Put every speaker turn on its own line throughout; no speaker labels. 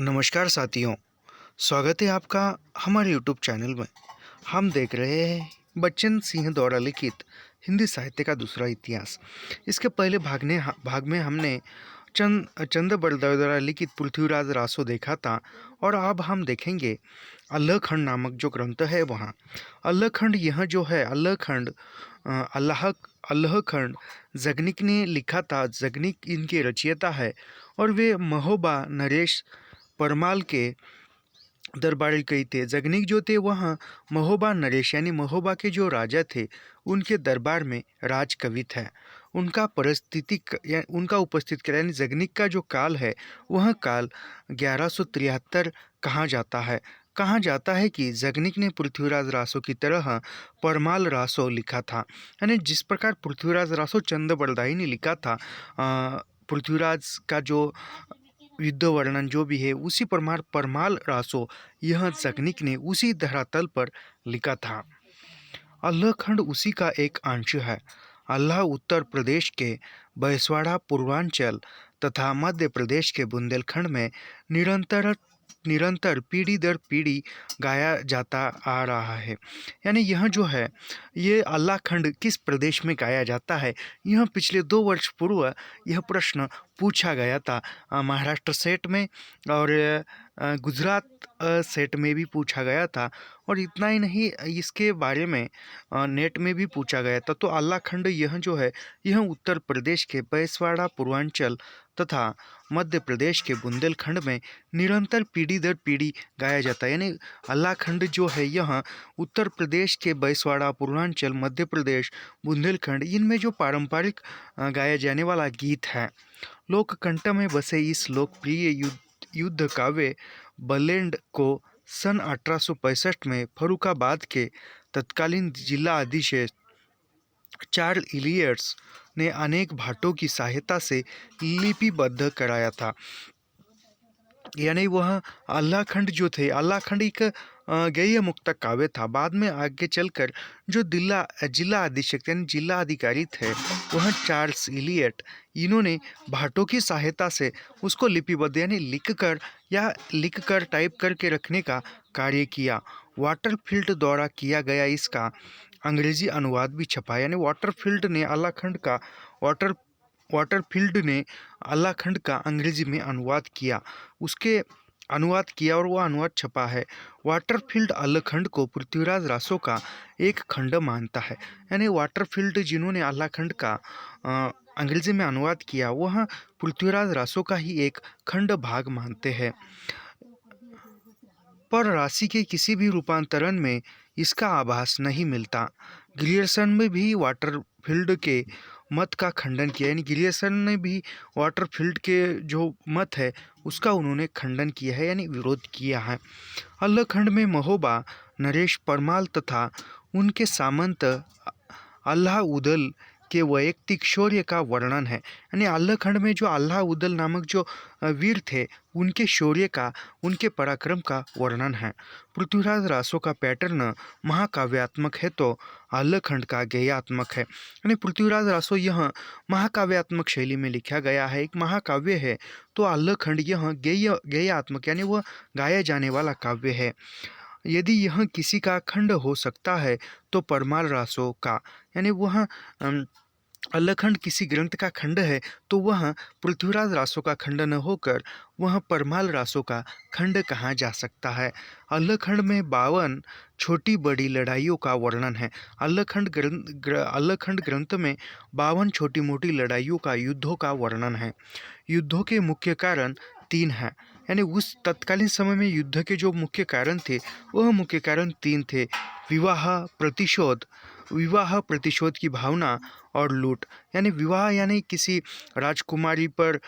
नमस्कार साथियों, स्वागत है आपका हमारे यूट्यूब चैनल में। हम देख रहे हैं बच्चन सिंह द्वारा लिखित हिंदी साहित्य का दूसरा इतिहास। इसके पहले भाग में हमने चंद बरदर द्वारा लिखित पृथ्वीराज रासो देखा था और अब हम देखेंगे अल्लाहखंड नामक जो ग्रंथ है वहाँ। अल्लाहखंड यह जो है अल्लाहखंड अल्लाहखंड जगनिक ने लिखा था। जगनिक इनके रचयिता है और वे महोबा नरेश परमाल के दरबारी कई थे। जगनिक जो थे वह महोबा नरेश यानी महोबा के जो राजा थे उनके दरबार में राजकवि थे। उनका उपस्थित किया यानी जगनिक का जो काल है वह काल 1173 कहा जाता है कि जगनिक ने पृथ्वीराज रासो की तरह परमाल रासो लिखा था। यानी जिस प्रकार पृथ्वीराज रासो चंद बरदाई ने लिखा था पृथ्वीराज का जो युद्ध वर्णन जो भी है उसी प्रमाण परमाल रासो यह जगनिक ने उसी धरातल पर लिखा था। अल्लाहखंड उसी का एक अंश है। अल्लाह उत्तर प्रदेश के बांसवाड़ा पूर्वांचल तथा मध्य प्रदेश के बुंदेलखंड में निरंतर पीढ़ी दर पीढ़ी गाया जाता आ रहा है। यानी यह जो है ये अल्लाहखंड किस प्रदेश में गाया जाता है, यह पिछले 2 वर्ष पूर्व यह प्रश्न पूछा गया था। महाराष्ट्र सेट में और गुजरात सेट में भी पूछा गया था और इतना ही नहीं इसके बारे में नेट में भी पूछा गया था। तो अल्लाहखंड यह जो है यह उत्तर प्रदेश के बांसवाड़ा पूर्वांचल तथा मध्य प्रदेश के बुंदेलखंड में निरंतर पीढ़ी दर पीढ़ी गाया जाता है। यानी अल्लाहखंड जो है यह उत्तर प्रदेश के बांसवाड़ा पूर्वांचल मध्य प्रदेश बुंदेलखंड इनमें जो पारंपरिक गाया जाने वाला गीत है। लोककंठ में बसे इस लोकप्रिय युद्ध काव्य बलेंड को सन 1865 में फर्रुखाबाद के तत्कालीन जिला अधीक्षक चार्ल्स इलियट्स ने अनेक भाटों की सहायता से लिपिबद्ध कराया था। यानी वह अल्लाहखंड जो थे अल्लाहखंड एक गेय मुक्त काव्य था। बाद में आगे चलकर जो जिला अधीक्षक यानी जिला अधिकारी थे वह चार्ल्स इलियट इन्होंने भाटों की सहायता से उसको लिपिबद्ध यानी लिख कर टाइप करके रखने का कार्य किया। वाटरफील्ड द्वारा किया गया इसका अंग्रेजी अनुवाद भी छपा। यानी वाटरफील्ड ने अल्लाहखंड का अंग्रेजी में अनुवाद किया और वह अनुवाद छपा है। वाटरफील्ड अल्लाहखंड को पृथ्वीराज रासो का एक खंड मानता है। यानी वाटरफील्ड जिन्होंने अल्लाहखंड का अंग्रेजी में अनुवाद किया वह पृथ्वीराज रासो का ही एक खंड भाग मानते हैं। पर राशि के किसी भी रूपांतरण में इसका आभास नहीं मिलता। ग्रियर्सन में भी वाटरफील्ड के मत का खंडन किया। यानी ग्रियर्सन ने भी वाटरफील्ड के जो मत है उसका उन्होंने खंडन किया है यानी विरोध किया है। अल्लाहखंड में महोबा नरेश परमाल तथा उनके सामंत अल्लाह उदल के वैयक्तिक शौर्य का वर्णन है। यानी अल्लाहखंड में जो अल्लाह उदल नामक जो वीर थे उनके शौर्य का उनके पराक्रम का वर्णन है। पृथ्वीराज रासो का पैटर्न महाकाव्यात्मक है तो अल्लाहखंड का गेयात्मक है। यानी पृथ्वीराज रासो यह महाकाव्यात्मक शैली में लिखा गया है, एक महाकाव्य है, तो अल्लाहखंड यह गेयात्मक यानी वह गाया जाने वाला काव्य है। यदि यह किसी का खंड हो सकता है तो परमाल रासो का, यानी वह अल्लाहखंड किसी ग्रंथ का खंड है तो वह पृथ्वीराज रासो का खंड न होकर वह परमाल रासो का खंड कहा जा सकता है। अल्लाहखंड में 52 छोटी बड़ी लड़ाइयों का वर्णन है। अल्लाहखंड ग्रंथ में 52 छोटी मोटी लड़ाइयों का युद्धों का वर्णन है। युद्धों के मुख्य कारण 3 हैं। यानी उस तत्कालीन समय में युद्ध के जो मुख्य कारण थे वह मुख्य कारण 3 थे। विवाह प्रतिशोध की भावना और लूट। यानी विवाह यानी किसी राजकुमारी पर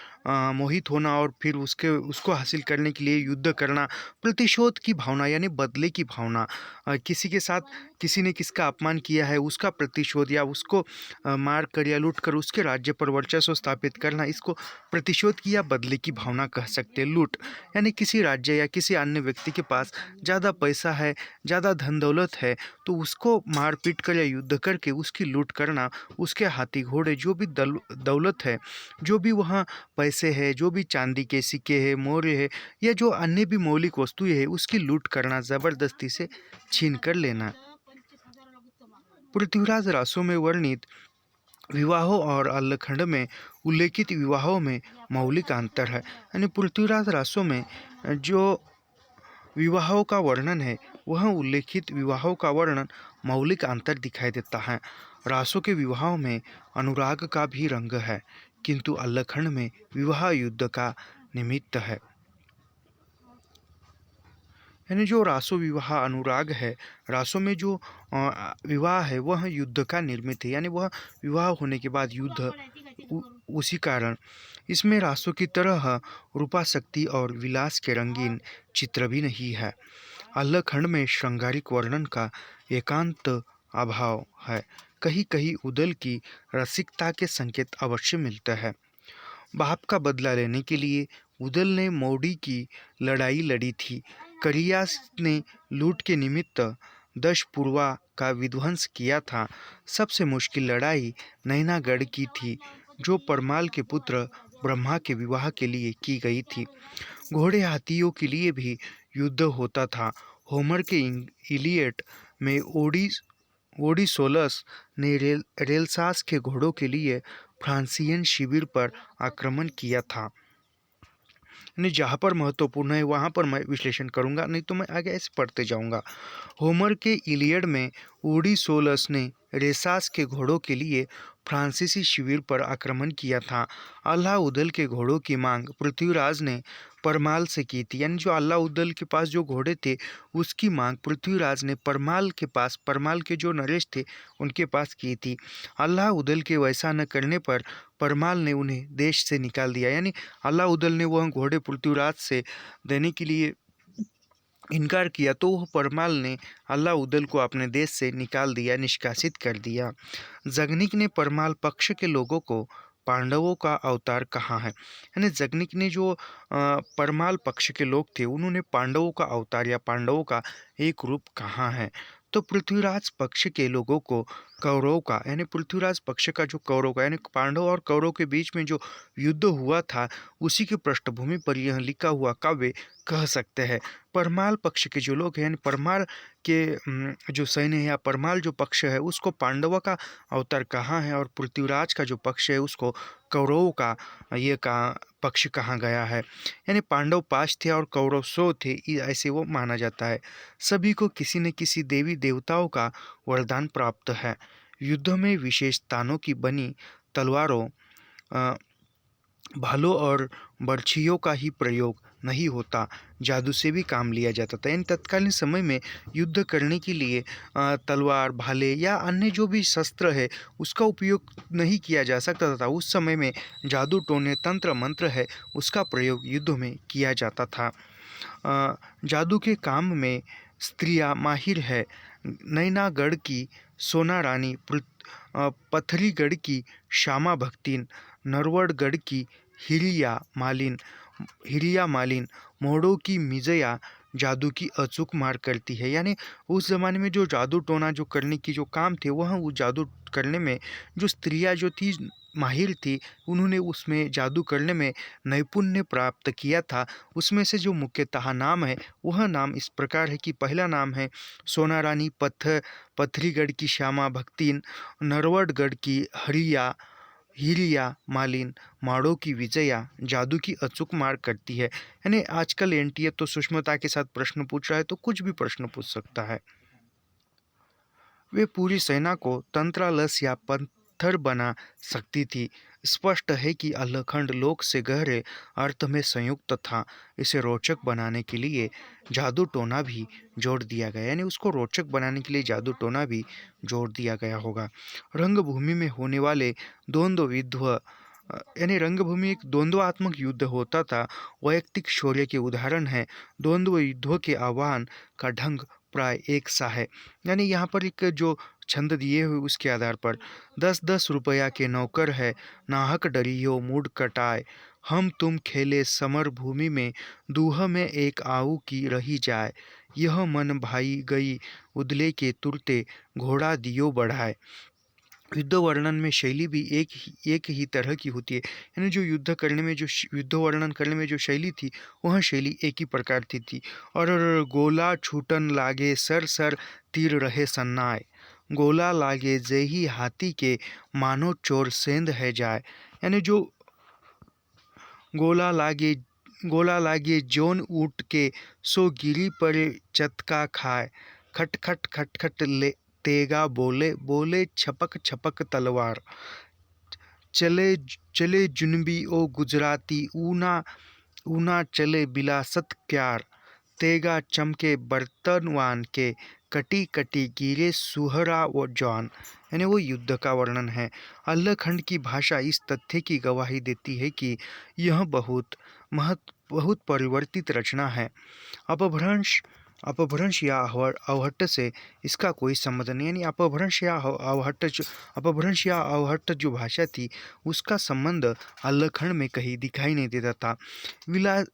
मोहित होना और फिर उसको हासिल करने के लिए युद्ध करना। प्रतिशोध की भावना यानी बदले की भावना, किसी के साथ किसी ने किसका अपमान किया है उसका प्रतिशोध या उसको मार कर या लूट कर उसके राज्य पर वर्चस्व स्थापित करना, इसको प्रतिशोध की या बदले की भावना कह सकते हैं। लूट यानी किसी राज्य या किसी अन्य व्यक्ति के पास ज़्यादा पैसा है, ज़्यादा धन दौलत है तो उसको मार पीट कर या युद्ध करके उसकी लूट करना, उसके उसके हाथी घोड़े, जो भी दौलत है, जो भी वहाँ पैसे है, जो भी चांदी के सिक्के है, मोहरे है, या जो अन्य भी मौलिक वस्तुएं है, उसकी लूट करना, ज़बरदस्ती से छीन कर लेना। पृथ्वीराज रासो में वर्णित विवाहों और अल्लखंड में उल्लेखित विवाहों में मौलिक अंतर है। यानी पृथ्वीराज रासो में जो विवाहों का वर्णन है, वह उल्लेखित विवाहों का वर्णन मौलिक अंतर दिखाई देता है। रासो के विवाहों में अनुराग का भी रंग है, किंतु अल्लखंड में विवाह युद्ध का निमित्त है। यानी जो रासो विवाह अनुराग है, रासो में जो विवाह है वह युद्ध का निर्मित है, यानी वह विवाह होने के बाद युद्ध उसी कारण इसमें रासो की तरह रूपाशक्ति और विलास के रंगीन चित्र भी नहीं है। अल्लखंड में श्रृंगारिक वर्णन का एकांत अभाव है। कहीं कहीं उदल की रसिकता के संकेत अवश्य मिलते हैं। बाप का बदला लेने के लिए उदल ने मौड़ी की लड़ाई लड़ी थी। करियास ने लूट के निमित्त दशपुरवा का विध्वंस किया था। सबसे मुश्किल लड़ाई नैनागढ़ की थी, जो परमाल के पुत्र ब्रह्मा के विवाह के लिए की गई थी। घोड़े हाथियों के लिए भी युद्ध होता था। होमर के इलियट में ओडिसोलस ने रेलसास के घोड़ों के लिए फ्रांसियन शिविर पर आक्रमण किया था। नहीं, जहाँ पर महत्वपूर्ण है वहाँ पर मैं विश्लेषण करूँगा, नहीं तो मैं आगे ऐसे पढ़ते जाऊँगा। होमर के इलियड में ओडिसोलस ने रेसास के घोड़ों के लिए फ्रांसीसी शिविर पर आक्रमण किया था। अल्लाउदल के घोड़ों की मांग पृथ्वीराज ने परमाल से की थी। यानी जो अल्लाउदल के पास जो घोड़े थे उसकी मांग पृथ्वीराज ने परमाल के जो नरेश थे उनके पास की थी। अल्लाउदल के वैसा न करने पर परमाल ने उन्हें देश से निकाल दिया। यानी अल्लाउदल ने वह घोड़े पृथ्वीराज से देने के लिए इनकार किया, तो वह परमाल ने अल्लाउदल को अपने देश से निकाल दिया, निष्कासित कर दिया। जगनिक ने परमाल पक्ष के लोगों को पांडवों का अवतार कहा है। यानी जगनिक ने जो परमाल पक्ष के लोग थे उन्होंने पांडवों का अवतार या पांडवों का एक रूप कहा है। तो पृथ्वीराज पक्ष के लोगों को कौरव का, यानी पृथ्वीराज पक्ष का जो कौरव का, यानी पांडव और कौरव के बीच में जो युद्ध हुआ था उसी की पृष्ठभूमि पर यह लिखा हुआ काव्य कह सकते हैं। परमाल पक्ष के जो लोग हैं, यानी परमाल के जो सैन्य है या परमाल जो पक्ष है उसको पांडवों का अवतार कहाँ है, और पृथ्वीराज का जो पक्ष है उसको कौरवों का ये का पक्ष कहा गया है। यानी पांडव 5 थे और कौरव 100 थे, ऐसे वो माना जाता है। सभी को किसी न किसी देवी देवताओं का वरदान प्राप्त है। युद्ध में विशेष स्थानों की बनी तलवारों, भालों और बर्छियों का ही प्रयोग नहीं होता, जादू से भी काम लिया जाता था। यानी तत्कालीन समय में युद्ध करने के लिए तलवार, भाले या अन्य जो भी शस्त्र है उसका उपयोग नहीं किया जा सकता था। उस समय में जादू टोने, तंत्र मंत्र है उसका प्रयोग युद्ध में किया जाता था। जादू के काम में स्त्रियां माहिर है। नैनागढ़ की सोना रानी, पथरीगढ़ की श्यामा भक्तिन, नरवड़गढ़ की हिरिया मालिन, मोड़ों की मिजया जादू की अचूक मार करती है। यानी उस ज़माने में जो जादू टोना जो करने की जो काम थे वह वो जादू करने में जो स्त्रियां जो थी माहिर थी, उन्होंने उसमें जादू करने में नैपुण्य प्राप्त किया था। उसमें से जो मुख्यतः नाम है वह नाम इस प्रकार है कि पहला नाम है सोना रानी, पथरीगढ़ की श्यामा भक्तिन, नरवड़गढ़ की हिरिया मालिन, माड़ों की विजया जादू की अचूक मार करती है। यानी आजकल एनटीए तो सूक्ष्मता के साथ प्रश्न पूछ रहा है, तो कुछ भी प्रश्न पूछ सकता है। वे पूरी सेना को तंत्रालस या पत्थर बना सकती थी। स्पष्ट है कि अल्लखंड लोक से गहरे अर्थ में संयुक्त था। इसे रोचक बनाने के लिए जादू टोना भी जोड़ दिया गया, यानी उसको रोचक बनाने के लिए जादू टोना भी जोड़ दिया गया होगा। रंगभूमि में होने वाले द्वंद्व युद्ध, यानी रंगभूमि एक द्वंद्वात्मक युद्ध होता था। वैयक्तिक शौर्य के उदाहरण है। द्वंद्व युद्धों के आह्वान का ढंग प्राय एक सा है। यानी यहाँ पर एक जो छंद दिए हुए उसके आधार पर 10-10 रुपया के नौकर है, नाहक डरियो मूड कटाए, हम तुम खेले समर भूमि में, दूह में एक आऊ की रही जाए, यह मन भाई गई उदले के तुरते, घोड़ा दियो बढ़ाए। युद्ध वर्णन में शैली भी एक ही तरह की होती है। यानी जो युद्ध वर्णन करने में जो शैली थी, वह शैली एक ही प्रकार की थी। और गोला छूटन लागे सर सर तीर रहे सन्नाए, गोला लागे जेही हाथी के मानो चोर सेंध है जाए। यानी जो गोला लागे गोला लागे जोन ऊँट के सो गिरी पर चतका खाए, खट खट खट खट ले तेगा बोले बोले छपक छपक तलवार, चले चले जुनबी ओ गुजराती ऊना ऊना चले बिलासत क्यार, तेगा चमके बर्तनवान के कटी कटी गिरे सुहरा व जवान। यानी वो युद्ध का वर्णन है। अल्लाखंड की भाषा इस तथ्य की गवाही देती है कि यह बहुत परिवर्तित रचना है। अपभ्रंश अपभ्रंश या अवहट्ट से इसका कोई संबंध नहीं। यानी अपभ्रंश या अवहट्ट जो भाषा थी, उसका संबंध अल्लाखंड में कहीं दिखाई नहीं देता था। विला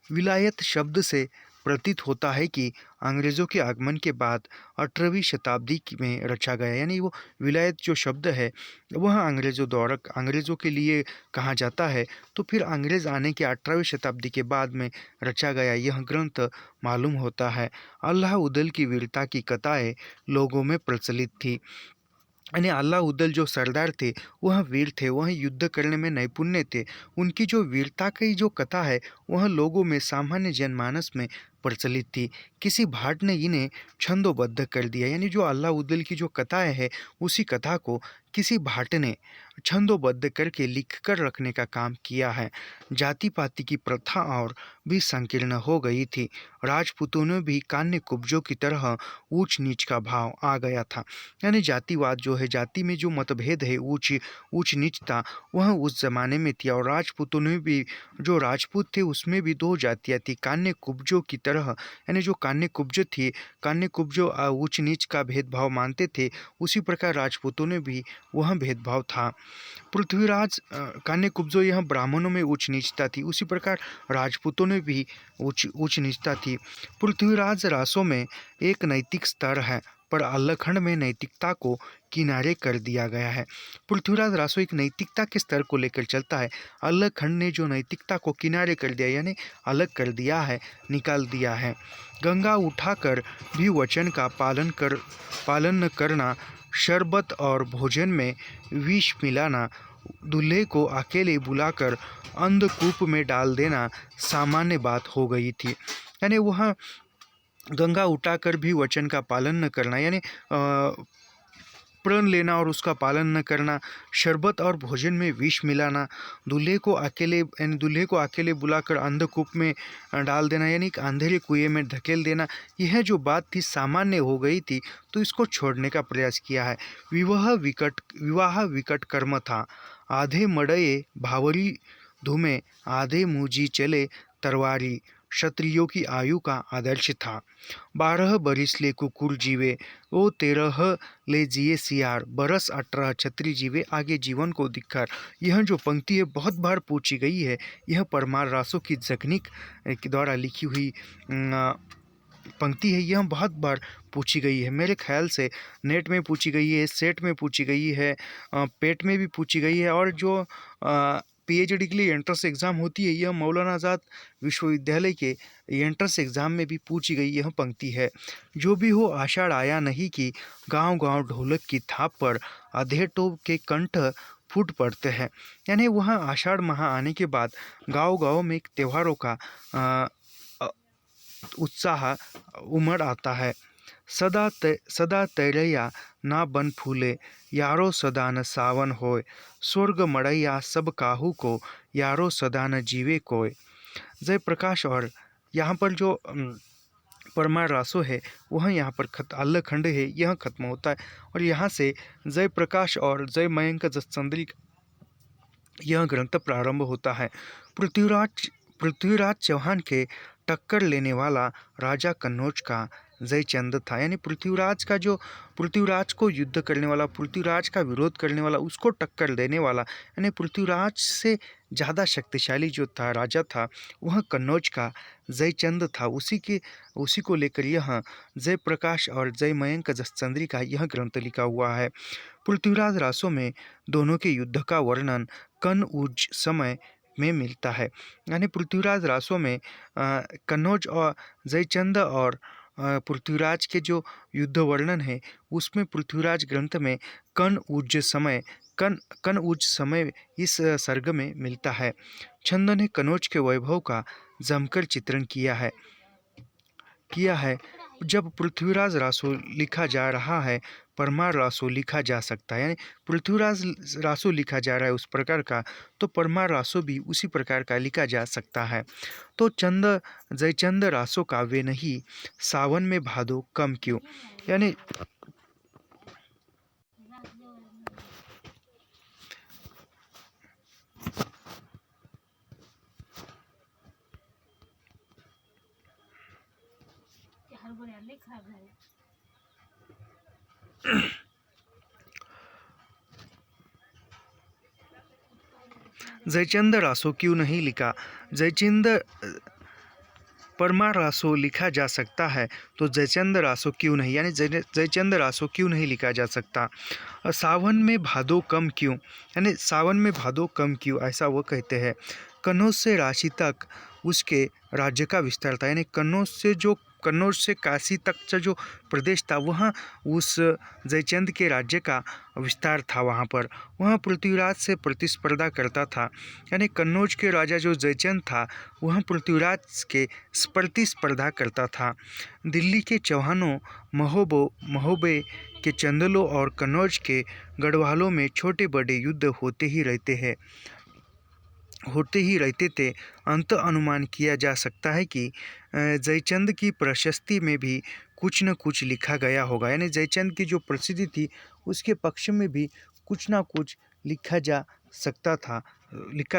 विलायत शब्द से प्रतीत होता है कि अंग्रेज़ों के आगमन के बाद 18वीं शताब्दी में रचा गया। यानी वो विलायत जो शब्द है, वह अंग्रेज़ों के लिए कहा जाता है। तो फिर अंग्रेज़ आने के 18वीं शताब्दी के बाद में रचा गया यह ग्रंथ मालूम होता है। अल्लाह उदल की वीरता की कथाएँ लोगों में प्रचलित थी। यानी अलाउद्दीन जो सरदार थे, वह वीर थे, वह युद्ध करने में नैपुण्य थे। उनकी जो वीरता की जो कथा है, वह लोगों में सामान्य जनमानस में प्रचलित थी। किसी भाट ने इन्हें छंदोबद्ध कर दिया। यानी जो अलाउद्दीन की जो कथाएं हैं, उसी कथा को किसी भाट ने छंदोबद्ध करके लिख कर रखने का काम किया है। जाति पाति की प्रथा और भी संकीर्ण हो गई थी। राजपूतों में भी कान्य कुब्जों की तरह ऊंच नीच का भाव आ गया था। यानी जातिवाद जो है, जाति में जो मतभेद है, ऊंच नीच था, वह उस जमाने में थी। और राजपूतों में भी, जो राजपूत थे उसमें भी दो जातियाँ थी, कान्य कुब्जों की तरह। यानी जो कान्य कुब्जो ऊंच नीच का भेदभाव मानते थे, उसी प्रकार राजपूतों ने भी वह भेदभाव था। पृथ्वीराज कान्य कुब्जो यह ब्राह्मणों में उच्च नीचता थी, उसी प्रकार राजपूतों में भी उच्च नीचता थी। पृथ्वीराज रासों में एक नैतिक स्तर है, पर अल्लाखंड में नैतिकता को किनारे कर दिया गया है। पृथ्वीराज रासो एक नैतिकता के स्तर को लेकर चलता है। अल्लाखंड ने जो नैतिकता को किनारे कर दिया, यानी अलग कर दिया है, निकाल दिया है। गंगा उठाकर भी वचन का पालन न करना, शरबत और भोजन में विष मिलाना, दूल्हे को अकेले बुलाकर अंधकूप में डाल देना सामान्य बात हो गई थी। यानी वह गंगा उठाकर भी वचन का पालन न करना, यानी प्रण लेना और उसका पालन न करना, शरबत और भोजन में विष मिलाना, दूल्हे को अकेले बुलाकर अंधकूप में डाल देना, यानी अंधेरे कुएं में धकेल देना, यह जो बात थी सामान्य हो गई थी, तो इसको छोड़ने का प्रयास किया है। विवाह विकट कर्म था, आधे मड़ये भावरी धूमे, आधे मुझी चले तरवारी, क्षत्रियों की आयु का आदर्श था। 12 बरिस ले कुकुर जीवे, ओ 13 ले जिए सियार, बरस 18 छत्री जीवे, आगे जीवन को धिक्कार। यह जो पंक्ति है बहुत बार पूछी गई है। यह परमार रासो की जखनिक के द्वारा लिखी हुई पंक्ति है। यह बहुत बार पूछी गई है। मेरे ख्याल से नेट में पूछी गई है, सेट में पूछी गई है, पेट में भी पूछी गई है, और जो पीएचडी के लिए एंट्रेंस एग्ज़ाम होती है, यह मौलाना आज़ाद विश्वविद्यालय के एंट्रेंस एग्ज़ाम में भी पूछी गई यह पंक्ति है। जो भी हो आषाढ़ आया नहीं कि गांव गांव ढोलक की थाप पर अधेड़ों के कंठ फूट पड़ते हैं। यानी वहाँ आषाढ़ माह आने के बाद गांव गांव में एक त्योहारों का उत्साह उमड़ आता है। सदा तैरैया ना बन फूले, यारो सदा न सावन होय, स्वर्ग मड़ैया सब काहू को, यारो सदा न जीवे कोय। जय प्रकाश, और यहाँ पर जो परमार रासो है, वह यहाँ पर अल्लाखंड है, यह खत्म होता है। और यहाँ से जय प्रकाश और जय मयंक जसचंद्री यह ग्रंथ प्रारंभ होता है। पृथ्वीराज चौहान के टक्कर लेने वाला राजा कन्नौज का जयचंद था। यानी पृथ्वीराज को युद्ध करने वाला, पृथ्वीराज का विरोध करने वाला, उसको टक्कर देने वाला, यानी पृथ्वीराज से ज़्यादा शक्तिशाली जो था राजा था वह कन्नौज का जयचंद था। उसी को लेकर यह जयप्रकाश और जयमयंक जसचंद्री का यह ग्रंथ लिखा हुआ है। पृथ्वीराज रासों में दोनों के युद्ध का वर्णन कनौज समय में मिलता है। यानी पृथ्वीराज रासों में कन्नौज और जयचंद और पृथ्वीराज के जो युद्ध वर्णन है उसमें पृथ्वीराज ग्रंथ में कनौज समय इस सर्ग में मिलता है। छंद ने कन्नौज के वैभव का जमकर चित्रण किया है। जब पृथ्वीराज रासो लिखा जा रहा है, परमार रासो लिखा जा सकता है। यानी पृथ्वीराज रासो लिखा जा रहा है उस प्रकार का, तो परमार रासो भी उसी प्रकार का लिखा जा सकता है। तो जयचंद रासो काव्य नहीं, सावन में भादो कम क्यों। यानी जयचंद रासो क्यों नहीं लिखा। जयचंद परमार रासो लिखा जा सकता है तो जयचंद रासो क्यों नहीं, यानी जयचंद रासो क्यों नहीं लिखा जा सकता। सावन में भादो कम क्यों, यानी सावन में भादो कम क्यों, ऐसा वो कहते हैं। कन्नौज से राशि तक उसके राज्य का विस्तार था। यानी कन्नौज से काशी तक का जो प्रदेश था वहाँ उस जयचंद के राज्य का विस्तार था। वहाँ पर वह पृथ्वीराज से प्रतिस्पर्धा करता था। यानी कन्नौज के राजा जो जयचंद था वह पृथ्वीराज के प्रतिस्पर्धा करता था। दिल्ली के चौहानों, महोबे के चंदलों और कन्नौज के गढ़वालों में छोटे बड़े युद्ध होते ही रहते थे। अंत अनुमान किया जा सकता है कि जयचंद की प्रशस्ति में भी कुछ न कुछ लिखा गया होगा। यानी जयचंद की जो प्रसिद्धि थी उसके पक्ष में भी कुछ ना कुछ लिखा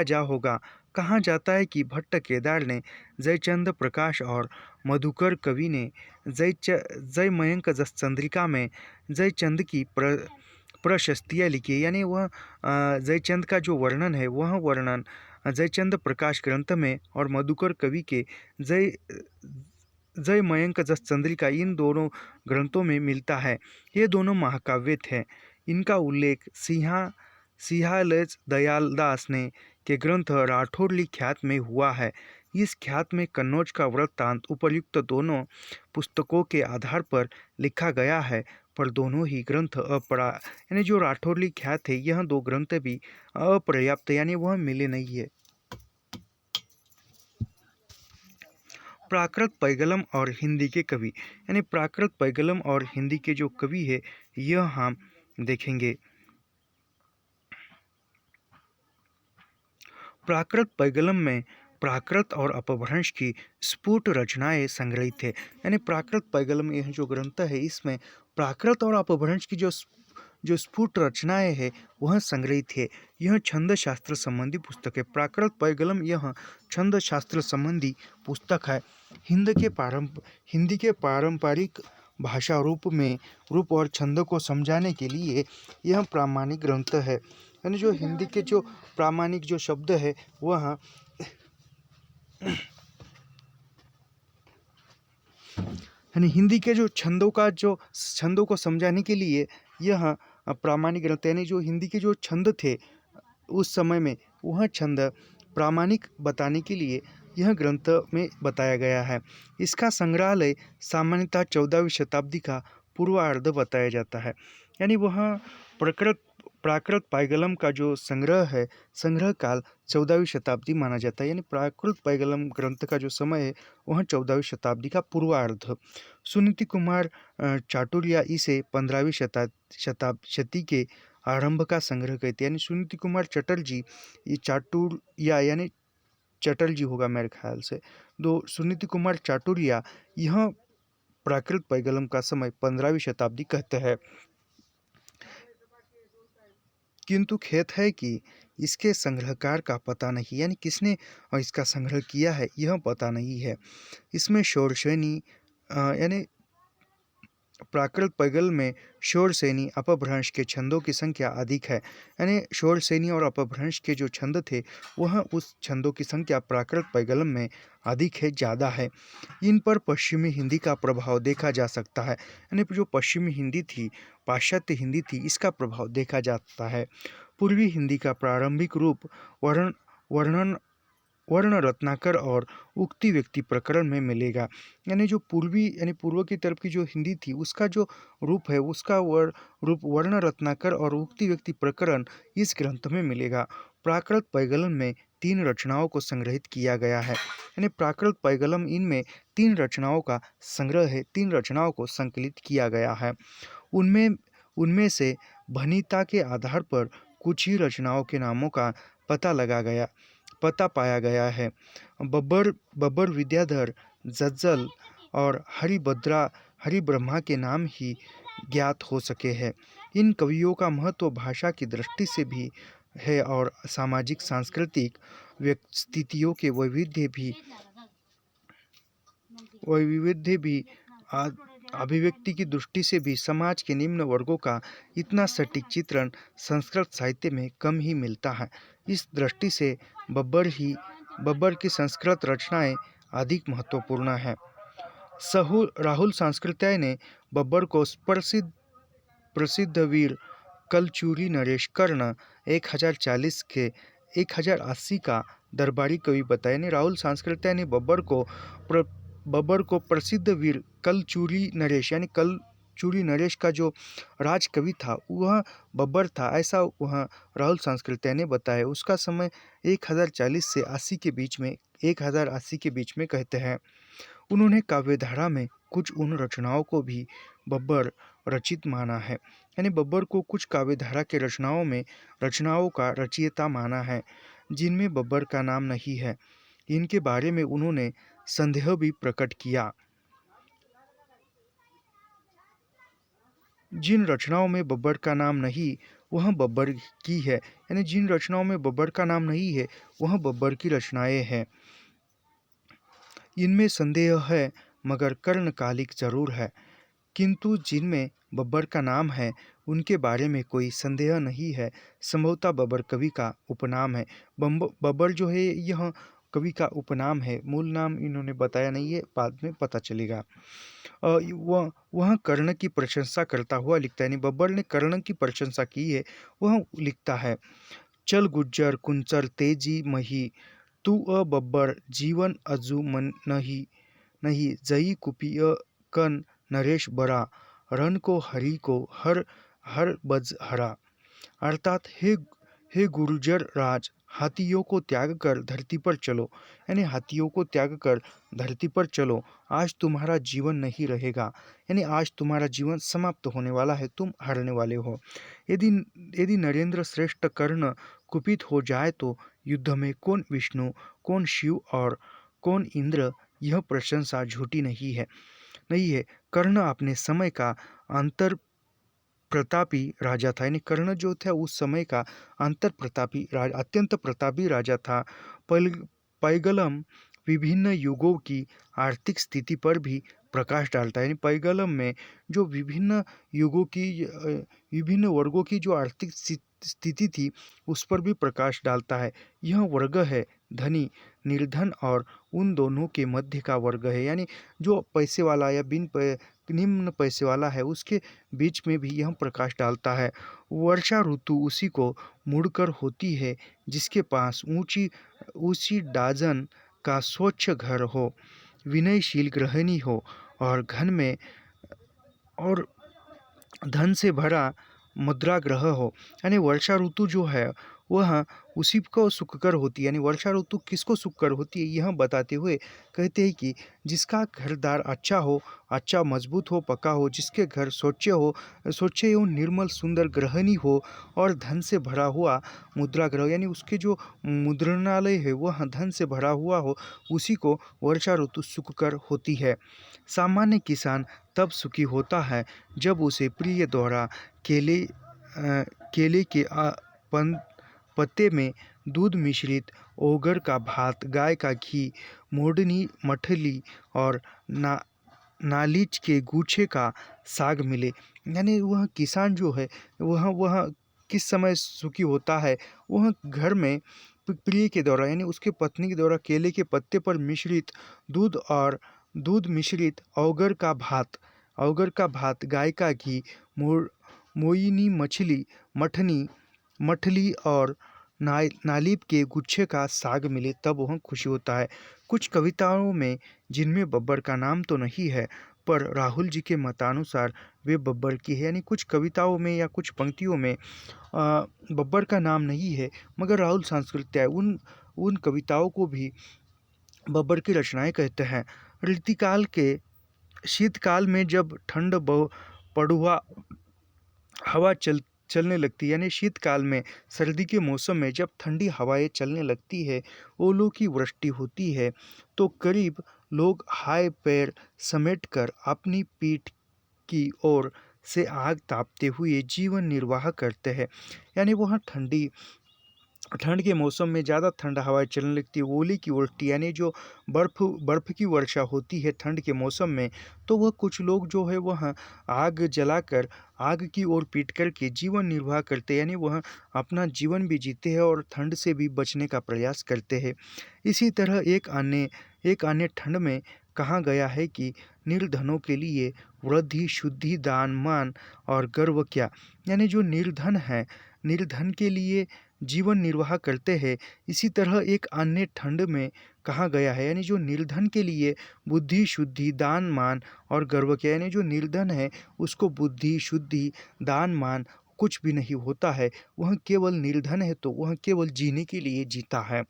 जा होगा। कहा जाता है कि भट्ट केदार ने जयचंद प्रकाश और मधुकर कवि ने जयमयंक जसचंद्रिका में जयचंद की प्रशस्तियाँ लिखी। यानी वह जयचंद का जो वर्णन है वह वर्णन जयचंद प्रकाश ग्रंथ में और मधुकर कवि के जयमयंक जसचंद्रिका इन दोनों ग्रंथों में मिलता है। ये दोनों महाकाव्य थे। इनका उल्लेख सिंहालय दयालदास ने के ग्रंथ राठौरली ख्यात में हुआ है। इस ख्यात में कन्नौज का वृत्तांत उपर्युक्त दोनों पुस्तकों के आधार पर लिखा गया है, पर दोनों ही ग्रंथ यानी जो राठौरली ख्यात है यह दो ग्रंथ भी अपर्याप्त, यानी वह मिले नहीं है। प्राकृत पैगलम और हिंदी के कवि, यानी प्राकृत पैगलम और हिंदी के जो कवि है यह हम देखेंगे। प्राकृत पैगलम में प्राकृत और अपभ्रंश की स्फुट रचनाएं संग्रहित है। यानी प्राकृत पैगलम यह जो ग्रंथ है इसमें प्राकृत और अपभ्रंश की जो स्फुट रचनाएं है वह संग्रहित है। यह छंद शास्त्र संबंधी पुस्तक है। प्राकृत पैगलम यह छंद शास्त्र संबंधी पुस्तक है। हिंदी के पारंपरिक भाषा रूप और छंद को समझाने के लिए यह प्रामाणिक ग्रंथ है। यानी जो हिंदी के जो प्रामाणिक जो शब्द है वह यानी हिंदी के जो छंदों को समझाने के लिए यह प्रामाणिक ग्रंथ, यानी जो हिंदी के जो छंद थे उस समय में वह छंद प्रामाणिक बताने के लिए यह ग्रंथ में बताया गया है। इसका संग्रहालय सामान्यतः 14वीं शताब्दी का पूर्वार्ध बताया जाता है। यानी वह प्राकृत पैगलम का जो संग्रह काल 14वीं शताब्दी माना जाता है। यानी प्राकृत पैगलम ग्रंथ का जो समय है वह 14वीं शताब्दी का पूर्वार्ध। सुनीति कुमार चाटुर्या इसे 15वीं शताब्दी के आरंभ का संग्रह कहते हैं। यानी सुनीति कुमार चटर्जी, ये चाटुर्या यानी चटर्जी होगा मेरे ख्याल से, सुनीति कुमार चाटुर्या यह प्राकृत पैगलम का समय 15वीं शताब्दी कहते हैं। किंतु खेद है कि इसके संग्रहकार का पता नहीं, यानी किसने इसका संग्रह किया है यह पता नहीं है। इसमें शौरसेनी यानी प्राकृत पैगल में शोरसेनी अपभ्रंश के छंदों की संख्या अधिक है। यानी शोरसेनी और अपभ्रंश के जो छंद थे वह उस छंदों की संख्या प्राकृत पैगलम में अधिक है, ज़्यादा है। इन पर पश्चिमी हिंदी का प्रभाव देखा जा सकता है। यानी जो पश्चिमी हिंदी थी, पाश्चात्य हिंदी थी, इसका प्रभाव देखा जाता है। पूर्वी हिंदी का प्रारंभिक रूप वर्णन वर्ण रत्नाकर और उक्ति व्यक्ति प्रकरण में मिलेगा। यानी जो पूर्व की तरफ की जो हिंदी थी उसका जो रूप है उसका रूप वर्ण रत्नाकर और उक्ति व्यक्ति प्रकरण इस ग्रंथ में मिलेगा। प्राकृत पैगलम में 3 रचनाओं को संग्रहित किया गया है। यानी प्राकृत पैगलम इनमें 3 रचनाओं का संग्रह है, 3 रचनाओं को संकलित किया गया है। उनमें उनमें से भनिता के आधार पर कुछ ही रचनाओं के नामों का पता पाया गया है। बब्बर विद्याधर, जज्जल और हरिब्रह्मा के नाम ही ज्ञात हो सके हैं। इन कवियों का महत्व भाषा की दृष्टि से भी है और सामाजिक सांस्कृतिक स्थितियों के वैविध्य भी अभिव्यक्ति की दृष्टि से भी समाज के निम्न वर्गों का इतना सटीक चित्रण संस्कृत साहित्य में कम ही मिलता है। इस दृष्टि से बब्बर की संस्कृत रचनाएं अधिक महत्वपूर्ण हैं। राहुल सांस्कृत्याय ने बब्बर को प्रसिद्ध वीर कलचूरी नरेश कर्ण 1080 का दरबारी कवि बताया। राहुल सांस्कृत्याय ने बब्बर को प्रसिद्ध वीर कलचूरी नरेश यानी कलचूरी नरेश का जो राज कवि था वह बब्बर था, ऐसा वह राहुल सांस्कृत्याय ने बताया। उसका समय 1040 से 80 के बीच में 1080 के बीच में कहते हैं। उन्होंने काव्यधारा में कुछ उन रचनाओं को भी बब्बर रचित माना है। यानी बब्बर को कुछ काव्यधारा के रचनाओं का रचयिता माना है जिनमें बब्बर का नाम नहीं है। इनके बारे में उन्होंने संदेह भी प्रकट किया। जिन रचनाओं में बब्बर का नाम नहीं वह बब्बर की है। यानी जिन रचनाओं में बब्बर का नाम नहीं है वह बब्बर की रचनाएं हैं। इनमें संदेह है मगर कर्णकालिक जरूर है, किंतु जिनमें बब्बर का नाम है उनके बारे में कोई संदेह नहीं है। संभवतः बब्बर कवि का उपनाम है। बब्बर जो है यह कवि का उपनाम है, मूल नाम इन्होंने बताया नहीं है, बाद में पता चलेगा। वह कर्ण की प्रशंसा करता हुआ लिखता है। यानी बब्बर ने कर्ण की प्रशंसा की है। वह लिखता है, चल गुज्जर कुंचर तेजी मही, तू बब्बर जीवन अजू मन नहीं जई कुपिय कन नरेश बरा, रण को हरि को हर बज हरा। अर्थात हे गुर्जर राज, हाथियों को त्याग कर धरती पर चलो। यानी हाथियों को त्याग कर धरती पर चलो, आज तुम्हारा जीवन नहीं रहेगा। यानी आज तुम्हारा जीवन समाप्त होने वाला है, तुम हारने वाले हो। यदि नरेंद्र श्रेष्ठ कर्ण कुपित हो जाए तो युद्ध में कौन विष्णु, कौन शिव और कौन इंद्र, यह प्रशंसा झूठी नहीं है। कर्ण अपने समय का अंतर प्रतापी राजा था। यानी कर्ण जो था उस समय का अत्यंत प्रतापी राजा था। पैगलम विभिन्न युगों की आर्थिक स्थिति पर भी प्रकाश डालता है। यानी पैगलम में जो विभिन्न वर्गों की जो आर्थिक स्थिति थी उस पर भी प्रकाश डालता है। यह वर्ग है धनी, निर्धन और उन दोनों के मध्य का वर्ग है। यानी जो पैसे वाला या निम्न पैसे वाला है उसके बीच में भी यह प्रकाश डालता है। वर्षा ऋतु उसी को मुड़कर होती है जिसके पास ऊंची डाजन का स्वच्छ घर हो, विनयशील गृहिणी हो और धन से भरा मुद्राग्रह हो। यानी वर्षा ऋतु जो है वह उसी को सुखकर होती है। यानी वर्षा ऋतु किसको सुखकर होती है यह बताते हुए कहते हैं कि जिसका घरदार अच्छा मजबूत हो, पक्का हो, जिसके घर स्वच्छ हो, निर्मल सुंदर गृहिणी हो और धन से भरा हुआ मुद्राग्रह, यानी उसके जो मुद्रणालय है वह धन से भरा हुआ हो, उसी को वर्षा ऋतु सुखकर होती है। सामान्य किसान तब सुखी होता है जब उसे प्रिय द्वारा केले के पत्ते में दूध मिश्रित ओगर का भात, गाय का घी, मोडनी मठली और नालीच के गूछे का साग मिले। यानी वह किसान जो है वह किस समय सुखी होता है, वह घर में प्रिय के द्वारा यानी उसके पत्नी के द्वारा केले के पत्ते पर मिश्रित दूध और दूध मिश्रित अवगर का भात, गाय का घी, मोइनी मछली, मठनी मठली और नालिब के गुच्छे का साग मिले तब वह खुशी होता है। कुछ कविताओं में जिनमें बब्बर का नाम तो नहीं है, पर राहुल जी के मतानुसार वे बब्बर की है। यानी कुछ कविताओं में या कुछ पंक्तियों में बब्बर का नाम नहीं है, मगर राहुल सांस्कृत्य उन कविताओं को भी बब्बर की रचनाएं कहते हैं। ऋतुकाल के शीतकाल में जब ठंड पड़ुआ हवा चलने लगती है, यानी शीतकाल में सर्दी के मौसम में जब ठंडी हवाएं चलने लगती है, ओलों की वृष्टि होती है, तो करीब लोग हाय पैर समेटकर अपनी पीठ की ओर से आग तापते हुए जीवन निर्वाह करते हैं। यानी वहाँ ठंड के मौसम में ज़्यादा ठंड हवाएं चलने लगती है, ओले की वृष्टि यानी जो बर्फ़ की वर्षा होती है ठंड के मौसम में, तो वह कुछ लोग जो है वह आग जलाकर आग की ओर पीट कर के जीवन निर्वाह करते हैं। यानी वह अपना जीवन भी जीते हैं और ठंड से भी बचने का प्रयास करते हैं। इसी तरह एक अन्य ठंड में कहा गया है कि निर्धनों के लिए वृद्धि, शुद्धि, दान, मान और गर्व क्या। यानी जो निर्धन है, निर्धन के लिए जीवन निर्वाह करते हैं। इसी तरह एक अन्य ठंड में कहा गया है, यानी जो निर्धन के लिए बुद्धि, शुद्धि, दान, मान और गर्व क्या। यानी जो निर्धन है उसको बुद्धि, शुद्धि, दान, मान कुछ भी नहीं होता है, वह केवल निर्धन है तो वह केवल जीने के लिए जीता है।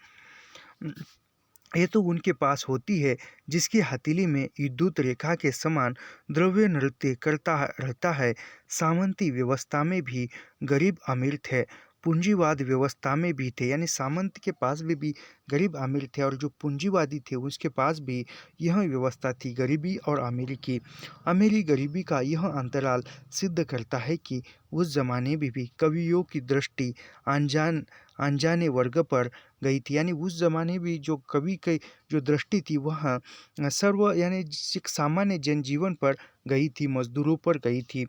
ये तो उनके पास होती है जिसकी हथेली में विद्युत रेखा के समान द्रव्य नृत्य करता रहता है। सामंती व्यवस्था में भी गरीब अमीर थे, पूंजीवाद व्यवस्था में भी थे। यानी सामंत के पास भी गरीब अमीर थे और जो पूंजीवादी थे उसके पास भी यह व्यवस्था थी गरीबी और अमीरी की। अमीरी गरीबी का यह अंतराल सिद्ध करता है कि उस जमाने में भी कवियों की दृष्टि अनजाने वर्ग पर गई थी। यानी उस जमाने भी जो कवि की जो दृष्टि थी वह सर्व यानी एक सामान्य जनजीवन पर गई थी, मजदूरों पर गई थी।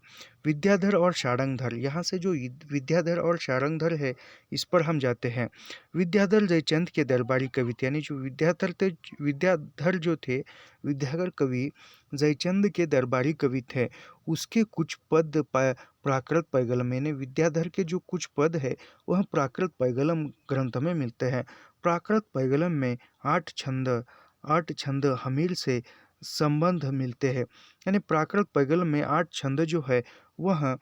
विद्याधर और शारंगधर, यहाँ से जो विद्याधर और शारंगधर है इस पर हम जाते हैं। विद्याधर जयचंद के दरबारी कवि थे। यानी जो विद्याधर जो थे, विद्याधर कवि जयचंद के दरबारी कवि थे। उसके कुछ पद प्राकृत पैगलम, यानी विद्याधर के जो कुछ पद है वह प्राकृत पैगलम ग्रंथ में मिलते हैं। प्राकृत पैगलम में 8 छंद हमीर से संबंध मिलते हैं। यानी प्राकृत पैगलम में 8 छंद जो है वह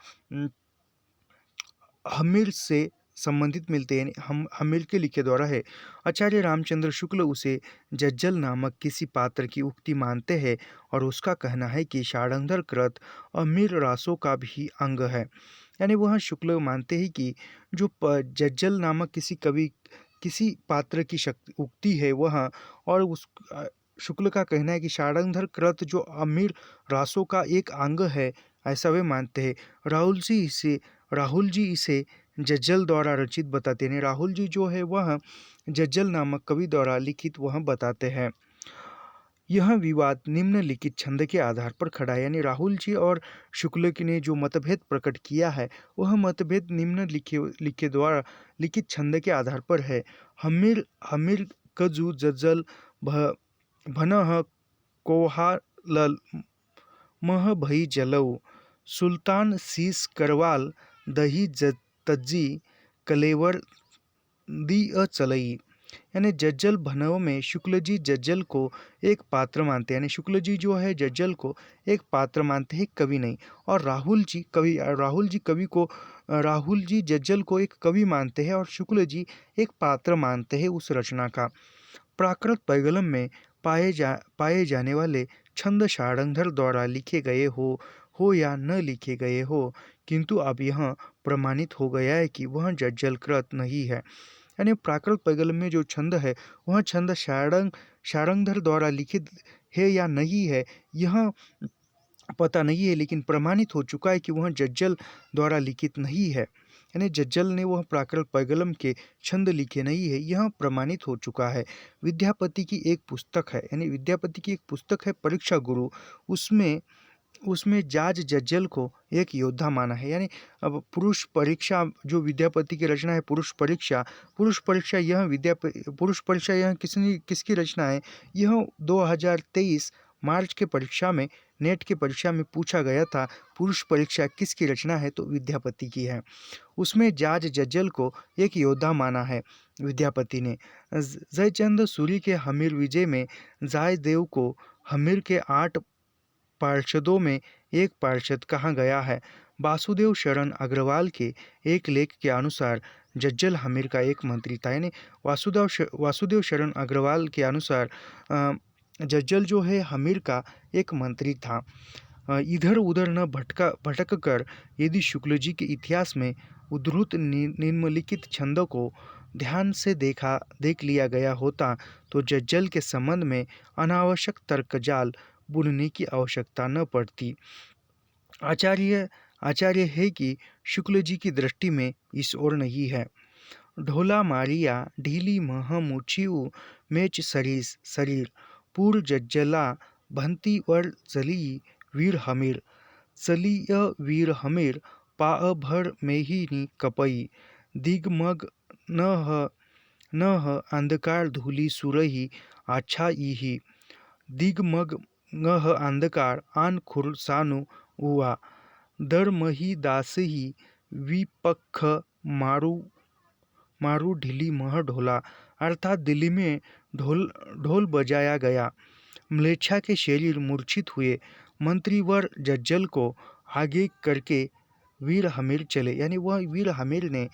हमीर से संबंधित मिलते हैं, हम हमीर के लिखे द्वारा है। आचार्य रामचंद्र शुक्ल उसे जज्जल नामक किसी पात्र की उक्ति मानते हैं और उसका कहना है कि शारंगधर कृत अमीर रासों का भी अंग है। यानी वह शुक्ल मानते हैं कि जो जज्जल नामक किसी पात्र की उक्ति है वह, और उस शुक्ल का कहना है कि शारंगधर कृत जो अमीर रासों का एक अंग है, ऐसा वे मानते हैं। राहुल जी इसे जज्जल द्वारा रचित बताते हैं। राहुल जी जो है वह जज्जल नामक कवि द्वारा लिखित वह बताते हैं। यह विवाद निम्नलिखित छंद के आधार पर खड़ा है। यानी राहुल जी और शुक्ल ने जो मतभेद प्रकट किया है वह मतभेद लिखे द्वारा लिखित छंद के आधार पर है। हमीर हमीर कजू जज्जल भनह कोहालल मह भई जलऊ सुल्तान शीस करवाल दही तज्जी कलेवर दी चलई। यानी जज्जल भनव में शुक्ल जी जज्जल को एक पात्र मानते हैं। यानी शुक्ल जी जो है जज्जल को एक पात्र मानते हैं, कवि नहीं। और राहुल जी जज्जल को एक कवि मानते हैं और शुक्ल जी एक पात्र मानते हैं उस रचना का। प्राकृत पैगलम में पाए जाने वाले छंद शारंगधर द्वारा लिखे गए हो या न लिखे गए हो, किंतु अब यह प्रमाणित हो गया है कि वह जज्जल कृत नहीं है। यानी प्राकृत पैगलम में जो छंद है वह छंद शारंगधर द्वारा लिखित है या नहीं है यह पता नहीं है, लेकिन प्रमाणित हो चुका है कि वह जज्जल द्वारा लिखित नहीं है। यानी जज्जल ने वह प्राकृत पैगलम के छंद लिखे नहीं है, यह प्रमाणित हो चुका है। विद्यापति की एक पुस्तक है, यानी विद्यापति की एक पुस्तक है परीक्षा गुरु, उसमें उसमें जाज जज्जल को एक योद्धा माना है। यानी अब पुरुष परीक्षा जो विद्यापति की रचना है, पुरुष परीक्षा यह पुरुष परीक्षा यह किसकी रचना है? यह 2023 मार्च के परीक्षा में, नेट की परीक्षा में पूछा गया था, पुरुष परीक्षा किसकी रचना है? तो विद्यापति की है। उसमें जाज जज्जल को एक योद्धा माना है विद्यापति ने। जयचंद सूरी के हमीर विजय में जायदेव को हमीर के 8 पार्षदों में एक पार्षद कहा गया है। वासुदेव शरण अग्रवाल के एक लेख के अनुसार जज्जल हमीर का एक मंत्री था। यानी वासुदेव शरण अग्रवाल के अनुसार जज्जल जो है हमीर का एक मंत्री था। इधर उधर न भटक कर यदि शुक्ल जी के इतिहास में उद्धृत निम्नलिखित छंदों को ध्यान से देख लिया गया होता तो जज्जल के संबंध में अनावश्यक तर्कजाल बुनने की आवश्यकता न पड़ती। आचार्य है कि शुक्ल जी की दृष्टि में इस ओर नहीं है। ढोला मारिया ढीली मह मुछिऊ मेच सरीस शरीर पूर जज्जला भंती वर चली वीर हमीर चलिय वीर हमीर पाअ भर मेहिनी कपई दिगमग न ह अंधकार धूली सुरही आच्छाईही दिगमग ngह अंधकार आन खुरसानु उआ दरमही दासही विपक्ष मारू ढीली मह ढोला। अर्थात दिल्ली में ढोल बजाया गया, म्लेच्छा के शरीर मूर्छित हुए, मंत्रीवर जज्जल को आगे करके वीर हमीर चले। यानी वह वीर हमीर ने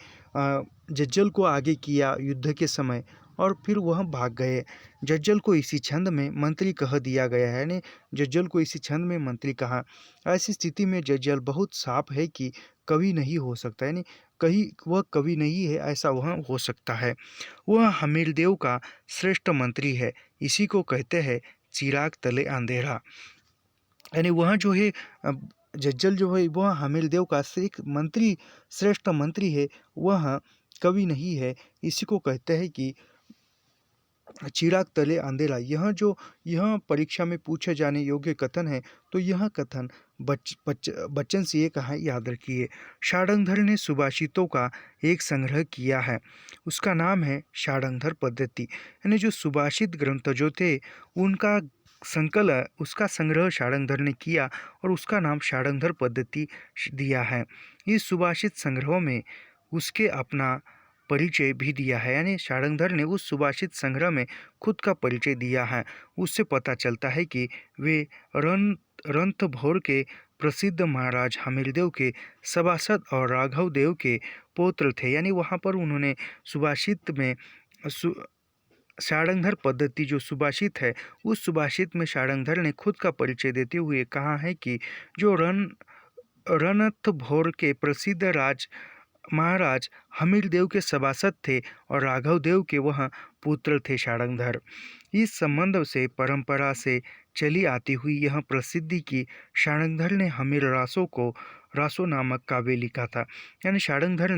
जज्जल को आगे किया युद्ध के समय और फिर वह भाग गए। जज्जल को इसी छंद में मंत्री कह दिया गया है, यानी जज्जल को इसी छंद में मंत्री कहा। ऐसी स्थिति में जज्जल बहुत साफ है कि कवि नहीं हो सकता, यानी कहीं वह कवि नहीं है ऐसा वह हो सकता है। वह हमीरदेव का श्रेष्ठ मंत्री है, इसी को कहते हैं चिराग तले अंधेरा। यानी वह जो है जज्जल जो है वह हमीरदेव का श्रेष्ठ मंत्री है, वह कवि नहीं है, इसी को कहते हैं कि चिराग तले अंधेरा। यह परीक्षा में पूछे जाने योग्य कथन है, तो यह कथन बच्चन सिंह का है, याद रखिए। षाडंधर ने सुभाषितों का एक संग्रह किया है, उसका नाम है षाडंधर पद्धति। यानी जो सुभाषित ग्रंथ जो थे उनका उसका संग्रह षाडंधर ने किया और उसका नाम षाडंधर पद्धति दिया है। इस सुभाषित संग्रहों में उसके अपना परिचय भी दिया है, यानी षाडंधर ने उस सुभाषित संग्रह में खुद का परिचय दिया है। उससे पता चलता है कि वे रणथंभौर के प्रसिद्ध महाराज हमीरदेव के सभासद और राघव देव के पौत्र थे। यानी वहाँ पर उन्होंने सुभाषित में षाडंधर पद्धति जो सुभाषित है, उस सुभाषित में षाडंधर ने खुद का परिचय देते हुए कहा है कि जो रणथंभौर के प्रसिद्ध महाराज हमीरदेव के सभासद थे और राघव देव के वह पुत्र थे षाडंधर। इस संबंध से परंपरा से चली आती हुई यह प्रसिद्धि की षाडंधर ने हमीर रासो नामक काव्य लिखा था। यानी षाडंधर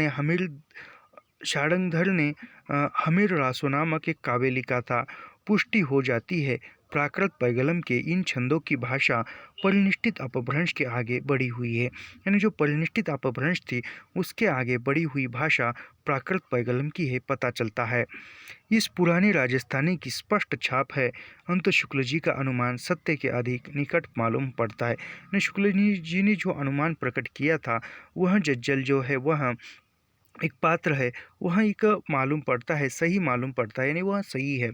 ने हमीर रासो नामक एक काव्य लिखा था। पुष्टि हो जाती है प्राकृत पैगलम के इन छंदों की भाषा परिनिष्ठित अपभ्रंश के आगे बढ़ी हुई है। यानी जो परिनिष्ठित अपभ्रंश थी उसके आगे बढ़ी हुई भाषा प्राकृत पैगलम की है, पता चलता है। इस पुराने राजस्थानी की स्पष्ट छाप है। अंत शुक्ल जी का अनुमान सत्य के अधिक निकट मालूम पड़ता है। शुक्ल जी ने जो अनुमान प्रकट किया था वह जज्जल जो है वह एक पात्र है, वह एक मालूम पड़ता है, सही मालूम पड़ता है, यानी वह सही है।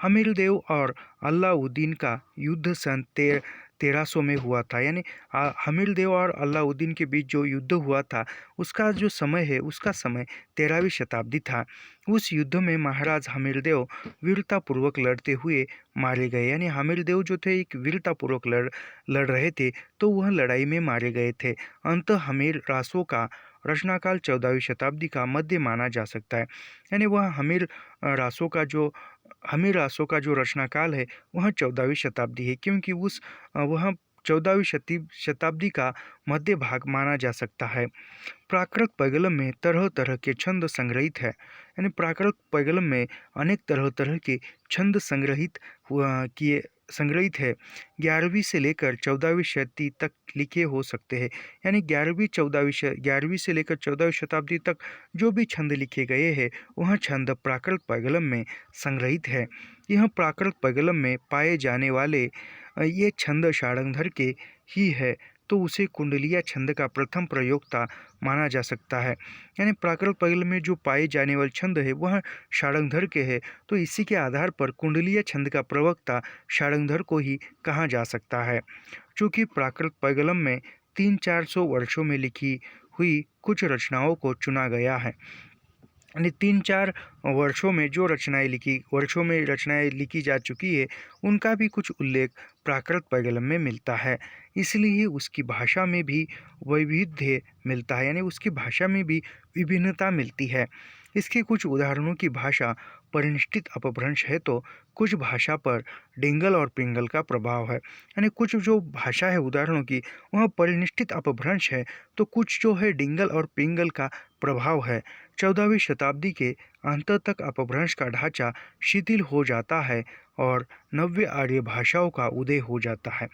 हमीरदेव और अलाउद्दीन का युद्ध सन 1300 में हुआ था। यानी हमीरदेव और अलाउद्दीन के बीच जो युद्ध हुआ था उसका जो समय है उसका समय 13वीं शताब्दी था। उस युद्ध में महाराज हमीरदेव वीरतापूर्वक लड़ते हुए मारे गए। यानी हमीरदेव जो थे एक वीरतापूर्वक लड़ रहे थे, तो वह लड़ाई में मारे गए थे। अंत हमीर रासों का रचनाकाल 14वीं शताब्दी का मध्य माना जा सकता है। यानी वह हमीर रासों का जो रचनाकाल है वह 14वीं शताब्दी है, क्योंकि वह 14वीं शताब्दी का मध्य भाग माना जा सकता है। प्राकृत पैगलम में तरह तरह के छंद संग्रहित है, यानी प्राकृत पैगलम में अनेक तरह तरह के छंद संग्रहित है। 11वीं से लेकर 14वीं शताब्दी तक लिखे हो सकते हैं, यानी 11वीं से लेकर 14वीं शताब्दी तक जो भी छंद लिखे गए हैं वह छंद प्राकृत पैगलम में संग्रहित है। यह प्राकृत पैगलम में पाए जाने वाले ये छंद षाडंगर के ही है, तो उसे कुंडलिया छंद का प्रथम प्रयोक्ता माना जा सकता है। यानी प्राकृत पैगलम में जो पाए जाने वाले छंद है वह षाडंगर के है, तो इसी के आधार पर कुंडलिया छंद का प्रवक्ता षाडंगर को ही कहा जा सकता है। चूँकि प्राकृत पैगलम में 300-400 वर्षों में लिखी हुई कुछ रचनाओं को चुना गया है, यानी 3-4 वर्षों में रचनाएं लिखी जा चुकी है उनका भी कुछ उल्लेख प्राकृत पैगलम में मिलता है। इसलिए उसकी भाषा में भी वैविध्य मिलता है, यानी उसकी भाषा में भी विभिन्नता मिलती है। इसके कुछ उदाहरणों की भाषा परिनिष्ठित अपभ्रंश है, तो कुछ भाषा पर डिंगल और पिंगल का प्रभाव है। यानी कुछ जो भाषा है उदाहरणों की वह परिनिष्ठित अपभ्रंश है, तो कुछ जो है डिंगल और पिंगल का प्रभाव है। 14वीं शताब्दी के अंत तक अपभ्रंश का ढांचा शिथिल हो जाता है और नव्य आर्य भाषाओं का उदय हो जाता है।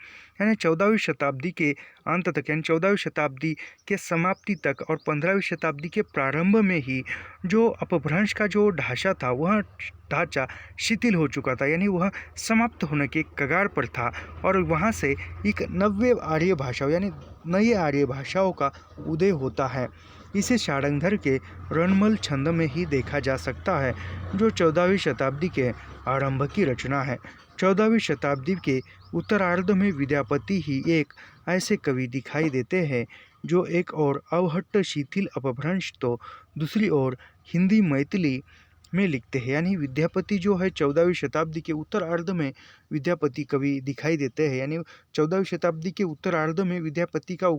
यानी 14वीं शताब्दी के अंत तक, यानी 14वीं शताब्दी के समाप्ति तक और 15वीं शताब्दी के प्रारंभ में ही जो अपभ्रंश का जो ढांचा था वह ढांचा शिथिल हो चुका था, यानी वह समाप्त होने के कगार पर था और वहाँ से एक नव्य आर्य भाषाओं यानी नई आर्य भाषाओं का उदय होता है। इसे षाडंगर के रणमल छंद में ही देखा जा सकता है, जो 14वीं शताब्दी के आरंभ की रचना है। 14वीं शताब्दी के उत्तरार्ध में विद्यापति ही एक ऐसे कवि दिखाई देते हैं जो एक और अवहट्ट शिथिल अपभ्रंश तो दूसरी ओर हिंदी मैथिली में लिखते हैं। यानी विद्यापति जो है 14वीं शताब्दी के उत्तरार्ध में विद्यापति कवि दिखाई देते हैं, यानी 14वीं शताब्दी के उत्तरार्ध में विद्यापति का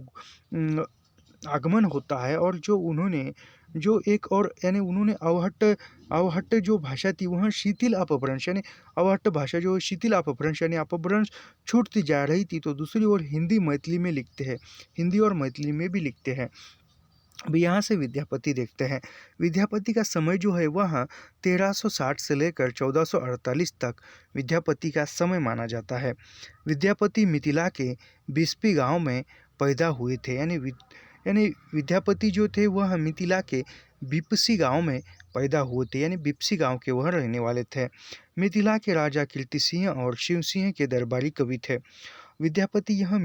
आगमन होता है और जो उन्होंने जो एक और यानी उन्होंने अवहट्ट जो भाषा थी वह शिथिल अपभ्रंश यानी अवहट्ट भाषा जो शिथिल अपभ्रंश यानी अपभ्रंश छूटती जा रही थी, तो दूसरी ओर हिंदी मैथिली में लिखते हैं, हिंदी और मैथिली में भी लिखते हैं। अब यहाँ से विद्यापति देखते हैं। विद्यापति का समय जो है वह 1360 से लेकर 1448 तक विद्यापति का समय माना जाता है। विद्यापति मिथिला के बिस्पी गांव में पैदा हुए थे, यानी विद्यापति जो थे वह मिथिला के बिपसी गांव में पैदा हुए थे, यानी बिपसी गांव के वह रहने वाले थे। मिथिला के राजा कीर्ति सिंह और शिव सिंह के दरबारी कवि थे। विद्यापति यह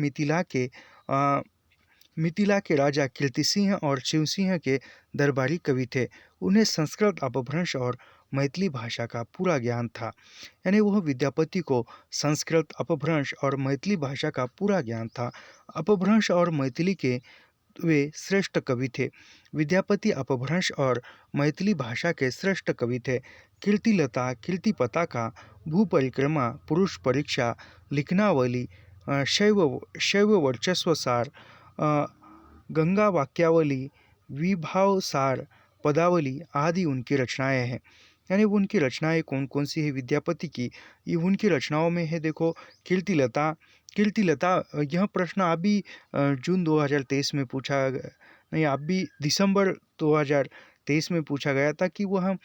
मिथिला के राजा कीर्ति सिंह और शिव सिंह के दरबारी कवि थे। उन्हें संस्कृत अपभ्रंश और मैथिली भाषा का पूरा ज्ञान था, यानी वह विद्यापति को संस्कृत अपभ्रंश और मैथिली भाषा का पूरा ज्ञान था। अपभ्रंश और मैथिली के वे श्रेष्ठ कवि थे। विद्यापति अपभ्रंश और मैथिली भाषा के श्रेष्ठ कवि थे। कीर्तिलता, कीर्तिपताका, भू परिक्रमा, पुरुष परीक्षा, लिखनावली, शैव वर्चस्व सार, गंगा वाक्यावली, विभाव सार, पदावली आदि उनकी रचनाएं हैं। यानी उनकी रचनाएं कौन कौन सी है विद्यापति की, ये उनकी रचनाओं में है देखो कीर्तिलता। यह प्रश्न अभी जून 2023 में पूछा नहीं, अभी दिसंबर 2023 में पूछा गया था कि वह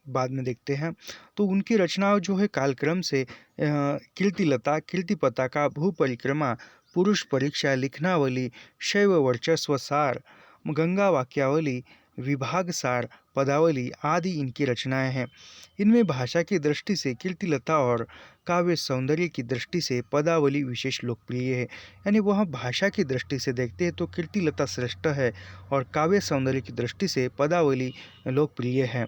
बाद में देखते हैं। तो उनकी रचनाओं जो है कालक्रम से कीर्तिलता, कीर्तिपताका, भू परिक्रमा, पुरुष परीक्षा, लिखनावली, शैव वर्चस्व सार, गंगा वाक्यावली, विभाग सार, पदावली आदि इनकी रचनाएं हैं। इनमें भाषा की दृष्टि से कीर्तिलता और काव्य सौंदर्य की दृष्टि से पदावली विशेष लोकप्रिय है। यानी वह भाषा की दृष्टि से देखते हैं तो कीर्तिलता श्रेष्ठ है और काव्य सौंदर्य की दृष्टि से पदावली लोकप्रिय है।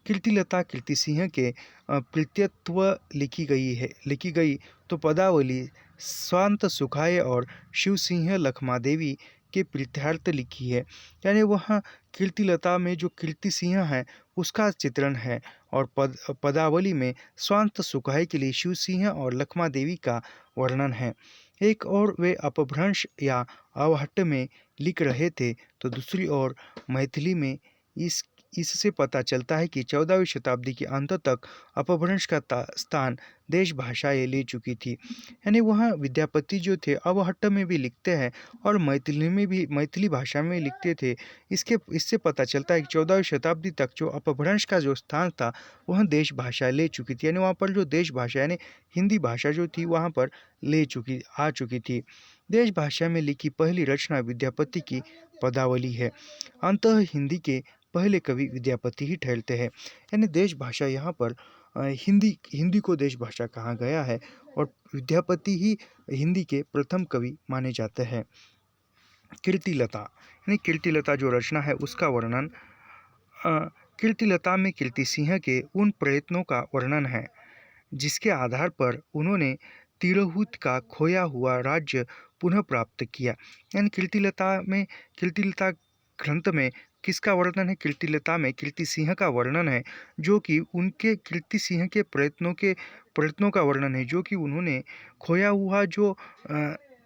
कीर्तिलता कीर्ति सिंह के प्रीत्यत्व लिखी गई तो पदावली स्वांत सुखाय और शिव सिंह लखमादेवी के प्रीत्यार्थ लिखी है। यानी वह कीर्तिलता में जो कीर्ति सिंह है उसका चित्रण है और पदावली में स्वांत सुखाय के लिए शिव सिंह और लखमा देवी का वर्णन है। एक और वे अपभ्रंश या अवहट्ट में लिख रहे थे तो दूसरी ओर मैथिली में इससे पता चलता है कि 14वीं शताब्दी के अंत तक अपभ्रंश का स्थान देश भाषाएं ले चुकी थी। यानी वहाँ विद्यापति जो थे अवहट्ट में भी लिखते हैं और मैथिली में भी, मैथिली भाषा में लिखते थे। इससे पता चलता है कि 14वीं शताब्दी तक जो अपभ्रंश का जो स्थान था वह देश भाषा ले चुकी थी। यानी वहाँ पर जो देश भाषा यानी हिंदी भाषा जो थी वहाँ पर आ चुकी थी। देश भाषा में लिखी पहली रचना विद्यापति की पदावली है। अंततः हिंदी के पहले कवि विद्यापति ही ठहरते हैं। यानी देश भाषा यहाँ पर हिंदी को देश भाषा कहा गया है और विद्यापति ही हिंदी के प्रथम कवि माने जाते हैं। कीर्तिलता यानी कीर्तिलता जो रचना है उसका वर्णन। कीर्तिलता में कीर्ति सिंह के उन प्रयत्नों का वर्णन है जिसके आधार पर उन्होंने तिरहुत का खोया हुआ राज्य पुनः प्राप्त किया। यानी कीर्तिलता ग्रंथ में किसका वर्णन है? कीर्तिलता में कीर्ति सिंह का वर्णन है, जो कि उनके कीर्ति सिंह के प्रयत्नों का वर्णन है, जो कि उन्होंने खोया हुआ जो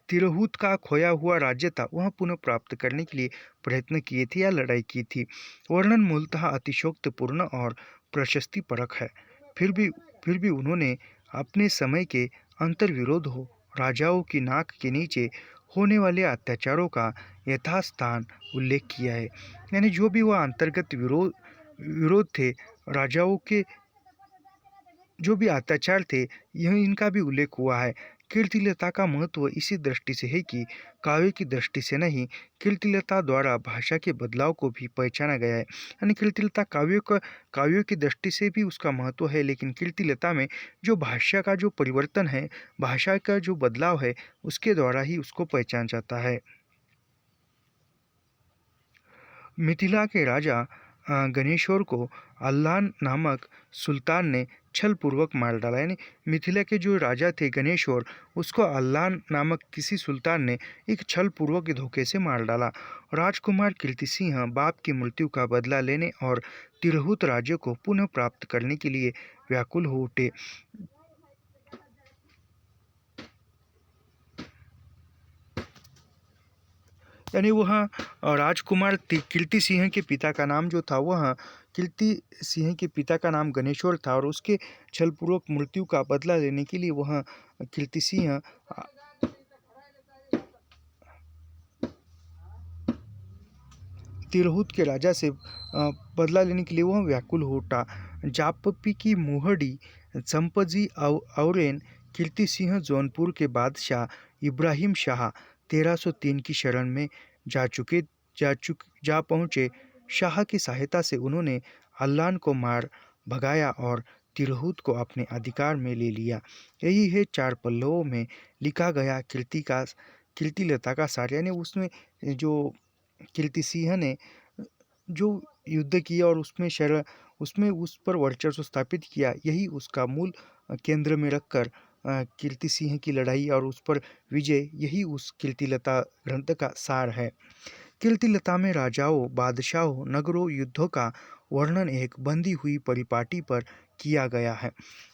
तिरहुत का खोया हुआ राज्य था वह पुनः प्राप्त करने के लिए प्रयत्न किए थे या लड़ाई की थी। वर्णन मूलतः अतिशोक्तिपूर्ण और प्रशस्तिपरक है। फिर भी उन्होंने अपने समय के अंतर्विरोध हो राजाओं की नाक के नीचे होने वाले अत्याचारों का यथास्थान उल्लेख किया है। यानी जो भी वह अंतर्गत विरोध थे, राजाओं के जो भी अत्याचार थे, यह इनका भी उल्लेख हुआ है। कीर्तिलता का महत्व इसी दृष्टि से है कि काव्य की दृष्टि से नहीं, कीर्तिलता द्वारा भाषा के बदलाव को भी पहचाना गया है। यानी कीर्तिलता काव्यों की दृष्टि से भी उसका महत्व है, लेकिन कीर्तिलता में जो भाषा का जो परिवर्तन है, भाषा का जो बदलाव है, उसके द्वारा ही उसको पहचाना जाता है। मिथिला के राजा गणेश्वर को अल्लान नामक सुल्तान ने छल पूर्वक मार डाला। यानी मिथिला के जो राजा थे गणेश्वर, उसको अल्लान नामक किसी सुल्तान ने एक छल पूर्वक धोखे से मार डाला। राजकुमार कीर्ति सिंह बाप की मृत्यु का बदला लेने और तिरहुत राज्य को पुनः प्राप्त करने के लिए व्याकुल हो उठे। यानी वह राजकुमार कीर्ति सिंह के पिता का नाम जो था वह कीर्ति सिंह के पिता का नाम गणेश्वर था और उसके छलपूर्वक मृत्यु का बदला लेने के लिए वह कीर्ति सिंह तिरहुत के राजा से बदला लेने के लिए वह व्याकुल हो उठा। जापपी की मुहड़ी संपजी औरेन कीर्ति सिंह जौनपुर के बादशाह इब्राहिम शाह 1303 की शरण में जा पहुँचे। शाह की सहायता से उन्होंने अल्लान को मार भगाया और तिरहुत को अपने अधिकार में ले लिया। यही है 4 पल्लवों में लिखा गया कीर्तिलता का सार। यानी उसमें जो कीर्ति सिंह ने जो युद्ध किया और उसमें उस पर वर्चस्व स्थापित किया, यही उसका मूल केंद्र में रखकर कीर्ति सिंह की लड़ाई और उस पर विजय, यही उस कीर्तिलता ग्रंथ का सार है। कीर्तिलता में राजाओं, बादशाहों, नगरों, युद्धों का वर्णन एक बंधी हुई परिपाटी पर किया गया है।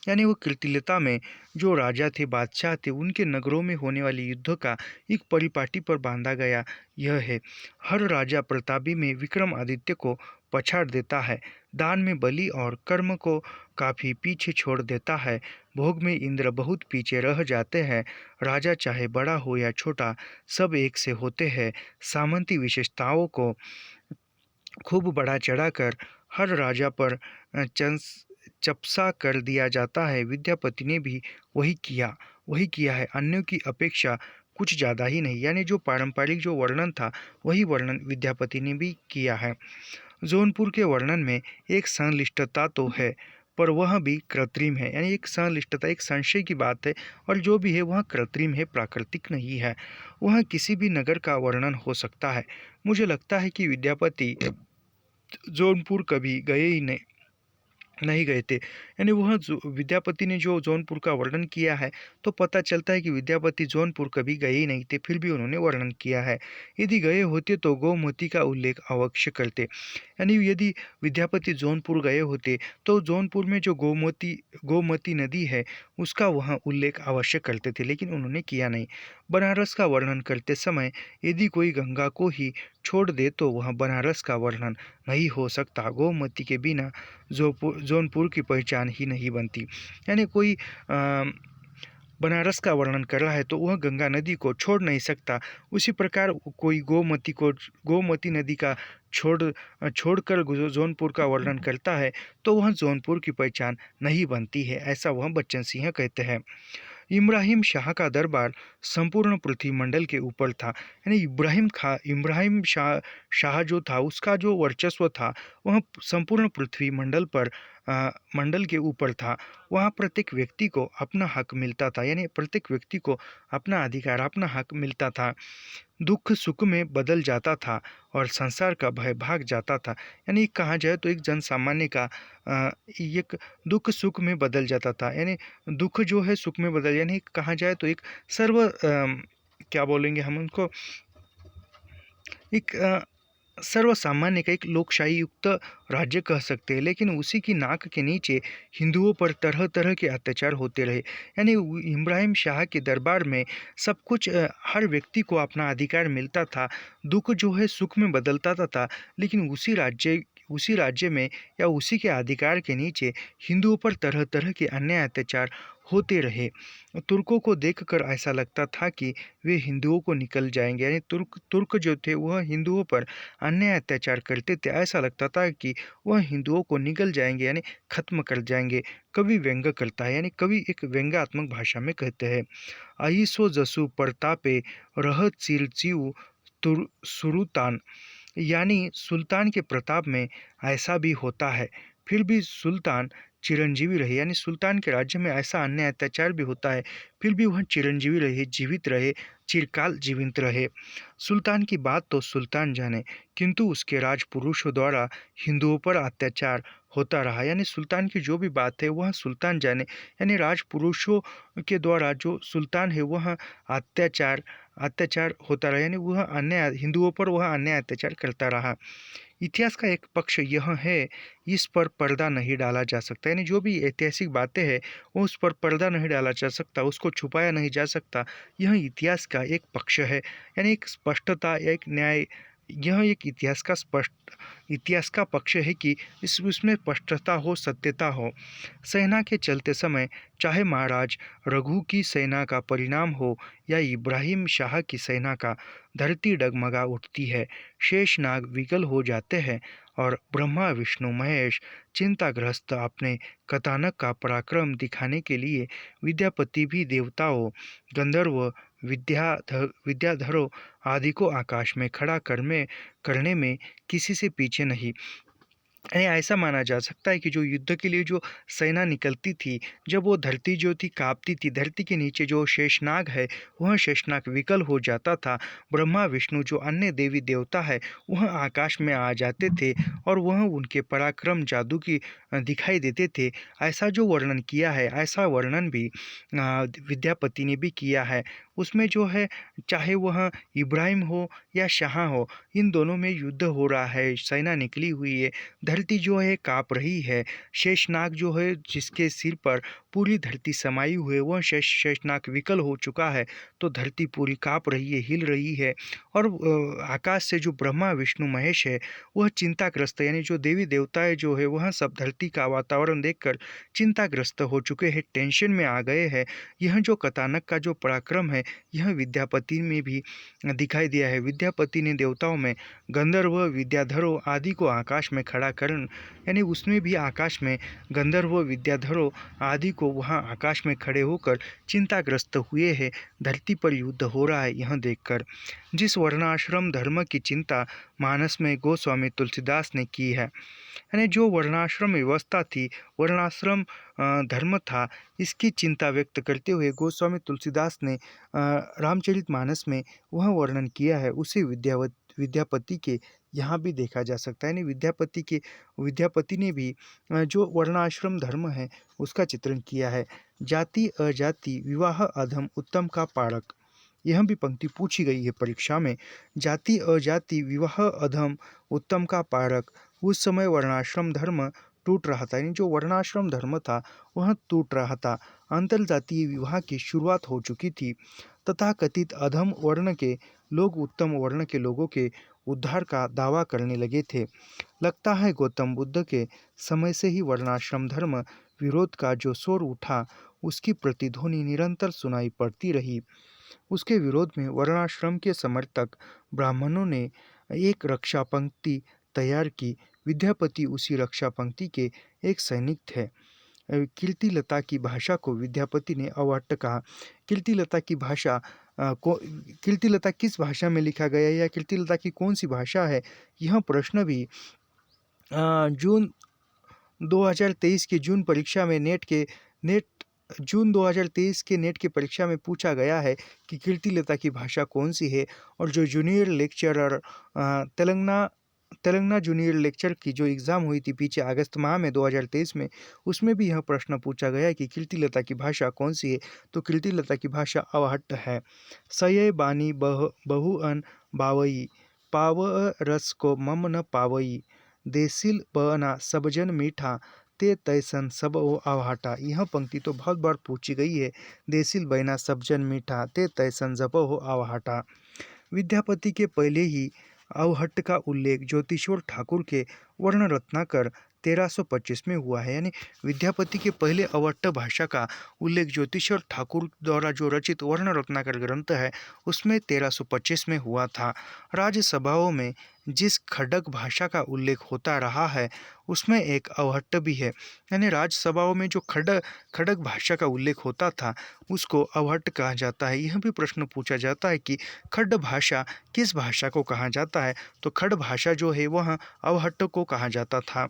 यानी वो कीर्तिलता में जो राजा थे, बादशाह थे, उनके नगरों में होने वाले युद्धों का एक परिपाटी पर बांधा गया यह है। हर राजा प्रतापी में विक्रमादित्य को पछाड़ देता है, दान में बलि और कर्म को काफ़ी पीछे छोड़ देता है, भोग में इंद्र बहुत पीछे रह जाते हैं, राजा चाहे बड़ा हो या छोटा सब एक से होते हैं, सामंती विशेषताओं को खूब बढ़ा चढ़ाकर हर राजा पर चपसा कर दिया जाता है। विद्यापति ने भी वही किया है, अन्यों की अपेक्षा कुछ ज़्यादा ही नहीं। यानी जो पारंपरिक जो वर्णन था वही वर्णन विद्यापति ने भी किया है। जौनपुर के वर्णन में एक संलिष्टता तो है, पर वह भी कृत्रिम है। यानी एक संलिष्टता, एक संशय की बात है, और जो भी है वह कृत्रिम है, प्राकृतिक नहीं है। वह किसी भी नगर का वर्णन हो सकता है। मुझे लगता है कि विद्यापति जौनपुर कभी नहीं गए थे। यानी वह विद्यापति ने जो जौनपुर का वर्णन किया है, तो पता चलता है कि विद्यापति जौनपुर कभी गए ही नहीं थे, फिर भी उन्होंने वर्णन किया है। यदि गए होते तो गोमती का उल्लेख अवश्य करते। यानी यदि विद्यापति जौनपुर गए होते तो जौनपुर में जो गोमती नदी है उसका वह उल्लेख अवश्य करते थे, लेकिन उन्होंने किया नहीं। बनारस का वर्णन करते समय यदि कोई गंगा को ही छोड़ दे तो वह बनारस का वर्णन नहीं हो सकता। गोमती के बिना जौनपुर की पहचान ही नहीं बनती। यानी कोई बनारस का वर्णन कर रहा है तो वह गंगा नदी को छोड़ नहीं सकता। उसी प्रकार कोई गोमती नदी का छोड़कर जौनपुर का वर्णन करता है तो वह जौनपुर की पहचान नहीं बनती है, ऐसा वह बच्चन सिंह कहते हैं। इब्राहिम शाह का दरबार संपूर्ण पृथ्वी मंडल के ऊपर था। यानी इब्राहिम शाह जो था उसका जो वर्चस्व था वह संपूर्ण पृथ्वी मंडल के ऊपर था। वहाँ प्रत्येक व्यक्ति को अपना हक मिलता था, यानी प्रत्येक व्यक्ति को अपना अधिकार, अपना हक मिलता था। दुख सुख में बदल जाता था और संसार का भय भाग जाता था। यानी कहा जाए तो एक जन सामान्य का एक दुख सुख में बदल जाता था। यानी दुख जो है सुख में बदल, यानी कहा जाए तो एक क्या बोलेंगे हम उनको, एक सर्वसामान्य का एक लोकशाही युक्त राज्य कह सकते हैं। लेकिन उसी की नाक के नीचे हिंदुओं पर तरह तरह के अत्याचार होते रहे। यानी इब्राहिम शाह के दरबार में सब कुछ हर व्यक्ति को अपना अधिकार मिलता था, दुख जो है सुख में बदलता था। लेकिन उसी राज्य में या उसी के अधिकार के नीचे हिंदुओं पर तरह तरह के अन्याय अत्याचार होते रहे। तुर्कों को देखकर ऐसा लगता था कि वे हिंदुओं को निकल जाएंगे। यानी तुर्क जो थे वह हिंदुओं पर अन्याय अत्याचार करते थे। ऐसा लगता था कि वह हिंदुओं को निगल जाएंगे, यानी खत्म कर जाएंगे। कवि व्यंग्य करता है, यानी कवि एक व्यंग्यात्मक भाषा में कहते हैं, अहिसो जसु प्रतापे रह चिरचीव सुरुतान। यानी सुल्तान के प्रताप में ऐसा भी होता है, फिर भी सुल्तान चिरंजीवी रहे। यानी सुल्तान के राज्य में ऐसा अन्याय अत्याचार भी होता है, फिर भी वह चिरंजीवी रहे, जीवित रहे, चिरकाल जीवित रहे। सुल्तान की बात तो सुल्तान जाने, किंतु उसके राजपुरुषों द्वारा हिंदुओं पर अत्याचार होता रहा। यानी सुल्तान की जो भी बात है वह सुल्तान जाने, यानी राजपुरुषों के द्वारा जो सुल्तान है वह अत्याचार अत्याचार होता रहा। यानी वह अन्याय हिंदुओं पर वह अन्याय अत्याचार करता रहा। इतिहास का एक पक्ष यह है, इस पर पर्दा नहीं डाला जा सकता। यानी जो भी ऐतिहासिक बातें हैं वो उस पर पर्दा नहीं डाला जा सकता, उसको छुपाया नहीं जा सकता। यह इतिहास का एक पक्ष है, यानी एक स्पष्टता या एक न्याय। यह एक इतिहास का पक्ष है कि उसमें स्पष्टता हो, सत्यता हो। सेना के चलते समय चाहे महाराज रघु की सेना का परिणाम हो या इब्राहिम शाह की सेना का, धरती डगमगा उठती है, शेषनाग विकल हो जाते हैं और ब्रह्मा विष्णु महेश चिंताग्रस्त अपने कथानक का पराक्रम दिखाने के लिए विद्यापति भी देवताओं, गंधर्व, विद्याधरों आदि को आकाश में खड़ा करने में किसी से पीछे नहीं। ऐसा माना जा सकता है कि जो युद्ध के लिए जो सेना निकलती थी, जब वो धरती जो थी कांपती थी, धरती के नीचे जो शेषनाग है वह शेषनाग विकल हो जाता था। ब्रह्मा विष्णु जो अन्य देवी देवता है वह आकाश में आ जाते थे और वह उनके पराक्रम जादू की दिखाई देते थे। ऐसा जो वर्णन किया है, ऐसा वर्णन भी विद्यापति ने भी किया है। उसमें जो है चाहे वह इब्राहिम हो या शाह हो, इन दोनों में युद्ध हो रहा है, सेना निकली हुई है, धरती जो है काँप रही है। शेषनाग जो है जिसके सिर पर पूरी धरती समाई हुई है वह शेषनाग विकल हो चुका है, तो धरती पूरी काँप रही है, हिल रही है। और आकाश से जो ब्रह्मा विष्णु महेश है वह चिंताग्रस्त, यानी जो देवी देवताएं जो है वह सब धरती का वातावरण देखकर चिंताग्रस्त हो चुके हैं, टेंशन में आ गए हैं। यह जो कथानक का जो पराक्रम है यह विद्यापति में भी दिखाई दिया है। विद्यापति ने देवताओं में गंधर्व, विद्याधरों आदि को आकाश में खड़ा कर, यानी उसमें भी आकाश में गंधर्व, विद्याधरों आदि को वहाँ आकाश में खड़े होकर चिंताग्रस्त हुए हैं। धरती पर युद्ध हो रहा है यह देखकर। जिस वर्णाश्रम धर्म की चिंता मानस में गोस्वामी तुलसीदास ने की है, यानी जो वर्णाश्रम व्यवस्था थी, वर्णाश्रम धर्म था, इसकी चिंता व्यक्त करते हुए गोस्वामी तुलसीदास ने रामचरितमानस में वह वर्णन किया है। उसे विद्यापति के यहाँ भी देखा जा सकता है। यानी विद्यापति ने भी जो वर्णाश्रम धर्म है उसका चित्रण किया है। जाति अजाति विवाह अधम उत्तम का पारक, यह भी पंक्ति पूछी गई है परीक्षा में। जाति अजाति विवाह अधम उत्तम का पारक, उस समय वर्णाश्रम धर्म टूट रहा था, यानी जो वर्णाश्रम धर्म था वह टूट रहा था। अंतर जातीय विवाह की शुरुआत हो चुकी थी। तथाकथित अधम वर्ण के लोग उत्तम वर्ण के लोगों के उद्धार का दावा करने लगे थे। लगता है गौतम बुद्ध के समय से ही वर्णाश्रम धर्म विरोध का जो शोर उठा, उसकी प्रतिध्वनि निरंतर सुनाई पड़ती रही। उसके विरोध में वर्णाश्रम के समर्थक ब्राह्मणों ने एक रक्षा पंक्ति तैयार की। विद्यापति उसी रक्षा पंक्ति के एक सैनिक थे। कीर्तिलता की भाषा को विद्यापति ने अवाट्य कहा। कीर्तिलता की भाषा कीर्तिलता किस भाषा में लिखा गया है या कीर्तिलता की कौन सी भाषा है, यह प्रश्न भी जून 2023 की जून परीक्षा में जून 2023 के नेट की परीक्षा में पूछा गया है कि कीर्तिलता की भाषा कौन सी है। और जो junior lecturer Telangana junior lecture की जो एग्ज़ाम हुई थी पीछे अगस्त माह में 2023 में, उसमें भी यह प्रश्न पूछा गया है कि कीर्तिलता की भाषा कौन सी है। तो कीर्तिलता की भाषा अवाहट्ट है। सये बानी बहु अन बावई, पाव रस को मम न पावई, देसिल बना सबजन मीठा, ते तैसन सब ओ अवहाटा। यह पंक्ति तो बहुत बार पूछी गई है। देसिल बना सबजन मीठा, ते तैसन जब हो अवहाटा। विद्यापति के पहले ही अवहट्ट का उल्लेख ज्योतिश्वर ठाकुर के वर्ण रत्नाकर 1325 में हुआ है। यानी विद्यापति के पहले अवहट्ट भाषा का उल्लेख ज्योतिश्वर ठाकुर द्वारा जो रचित वर्ण रत्नाकर ग्रंथ है उसमें 1325 में हुआ था। राज्यसभाओं में जिस खड्ग भाषा का उल्लेख होता रहा है उसमें एक अवहट्ट भी है। यानी राज्यसभाओं में जो खड्ग भाषा का उल्लेख होता था उसको अवहट्ट कहा जाता है। यह भी प्रश्न पूछा जाता है कि खड्ड भाषा किस भाषा को कहा जाता है, तो खड्ड भाषा जो है वह अवहट्ट को कहा जाता था।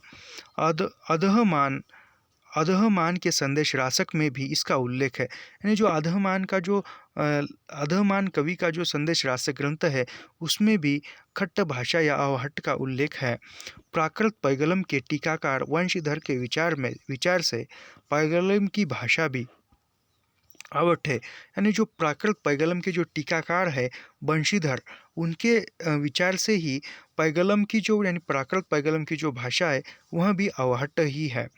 अधहमान के संदेश रासक में भी इसका उल्लेख है। यानी जो अधहमान कवि का जो संदेश रासक ग्रंथ है उसमें भी खट्ट भाषा या अवहट्ट का उल्लेख है। प्राकृत पैगलम के टीकाकार वंशीधर के विचार से पैगलम की भाषा भी अवट है। यानी जो प्राकृत पैगलम के जो टीकाकार है वंशीधर, उनके विचार से ही पैगलम की जो यानी प्राकृत पैगलम की जो भाषा है वह भी अवहट्ट ही है।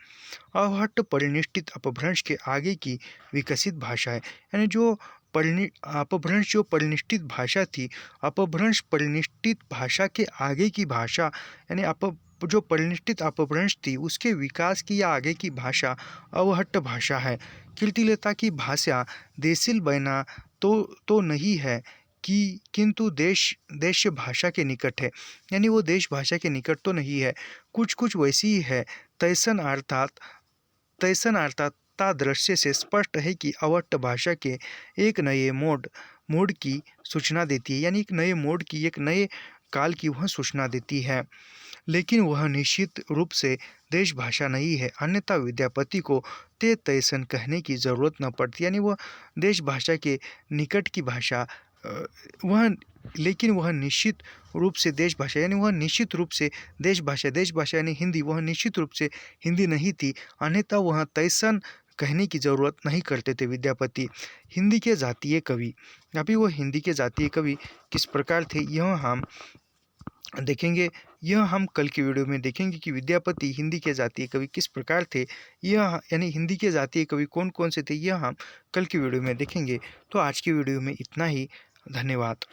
अवहट्ट परिनिष्ठित अपभ्रंश के आगे की विकसित भाषा है। यानी जो अपभ्रंश जो परिनिष्ठित भाषा थी, अपभ्रंश परिनिष्ठित भाषा के आगे की भाषा, यानी जो परिनिष्ठित अपभ्रंश थी उसके विकास की या आगे की भाषा अवहट्ट भाषा है। कीर्तिलता की भाषा देसिल बना तो नहीं है किंतु देश भाषा के निकट है। यानी वो देश भाषा के निकट तो नहीं है, कुछ वैसी ही है। तैसन अर्थात दृश्य से स्पष्ट है कि अवट्ट भाषा के एक नए मोड की सूचना देती है। यानी एक नए मोड की, एक नए काल की वह सूचना देती है, लेकिन वह निश्चित रूप से देश भाषा नहीं है। अन्यथा विद्यापति को ते तैसन कहने की जरूरत न पड़ती। यानी वह देश भाषा के निकट की भाषा लेकिन वह निश्चित रूप से देश भाषा, यानी वह निश्चित रूप से देश भाषा यानी हिंदी, वह निश्चित रूप से हिंदी नहीं थी। अन्यथा वह तैसन कहने की ज़रूरत नहीं करते थे विद्यापति। हिंदी के जातीय कवि, अभी वो हिंदी के जातीय कवि किस प्रकार थे यह हम कल की वीडियो में देखेंगे कि विद्यापति हिंदी के जातीय कवि किस प्रकार थे। यह यानी हिंदी के जातीय कवि कौन कौन से थे यह हम कल की वीडियो में देखेंगे। तो आज की वीडियो में इतना ही। धन्यवाद।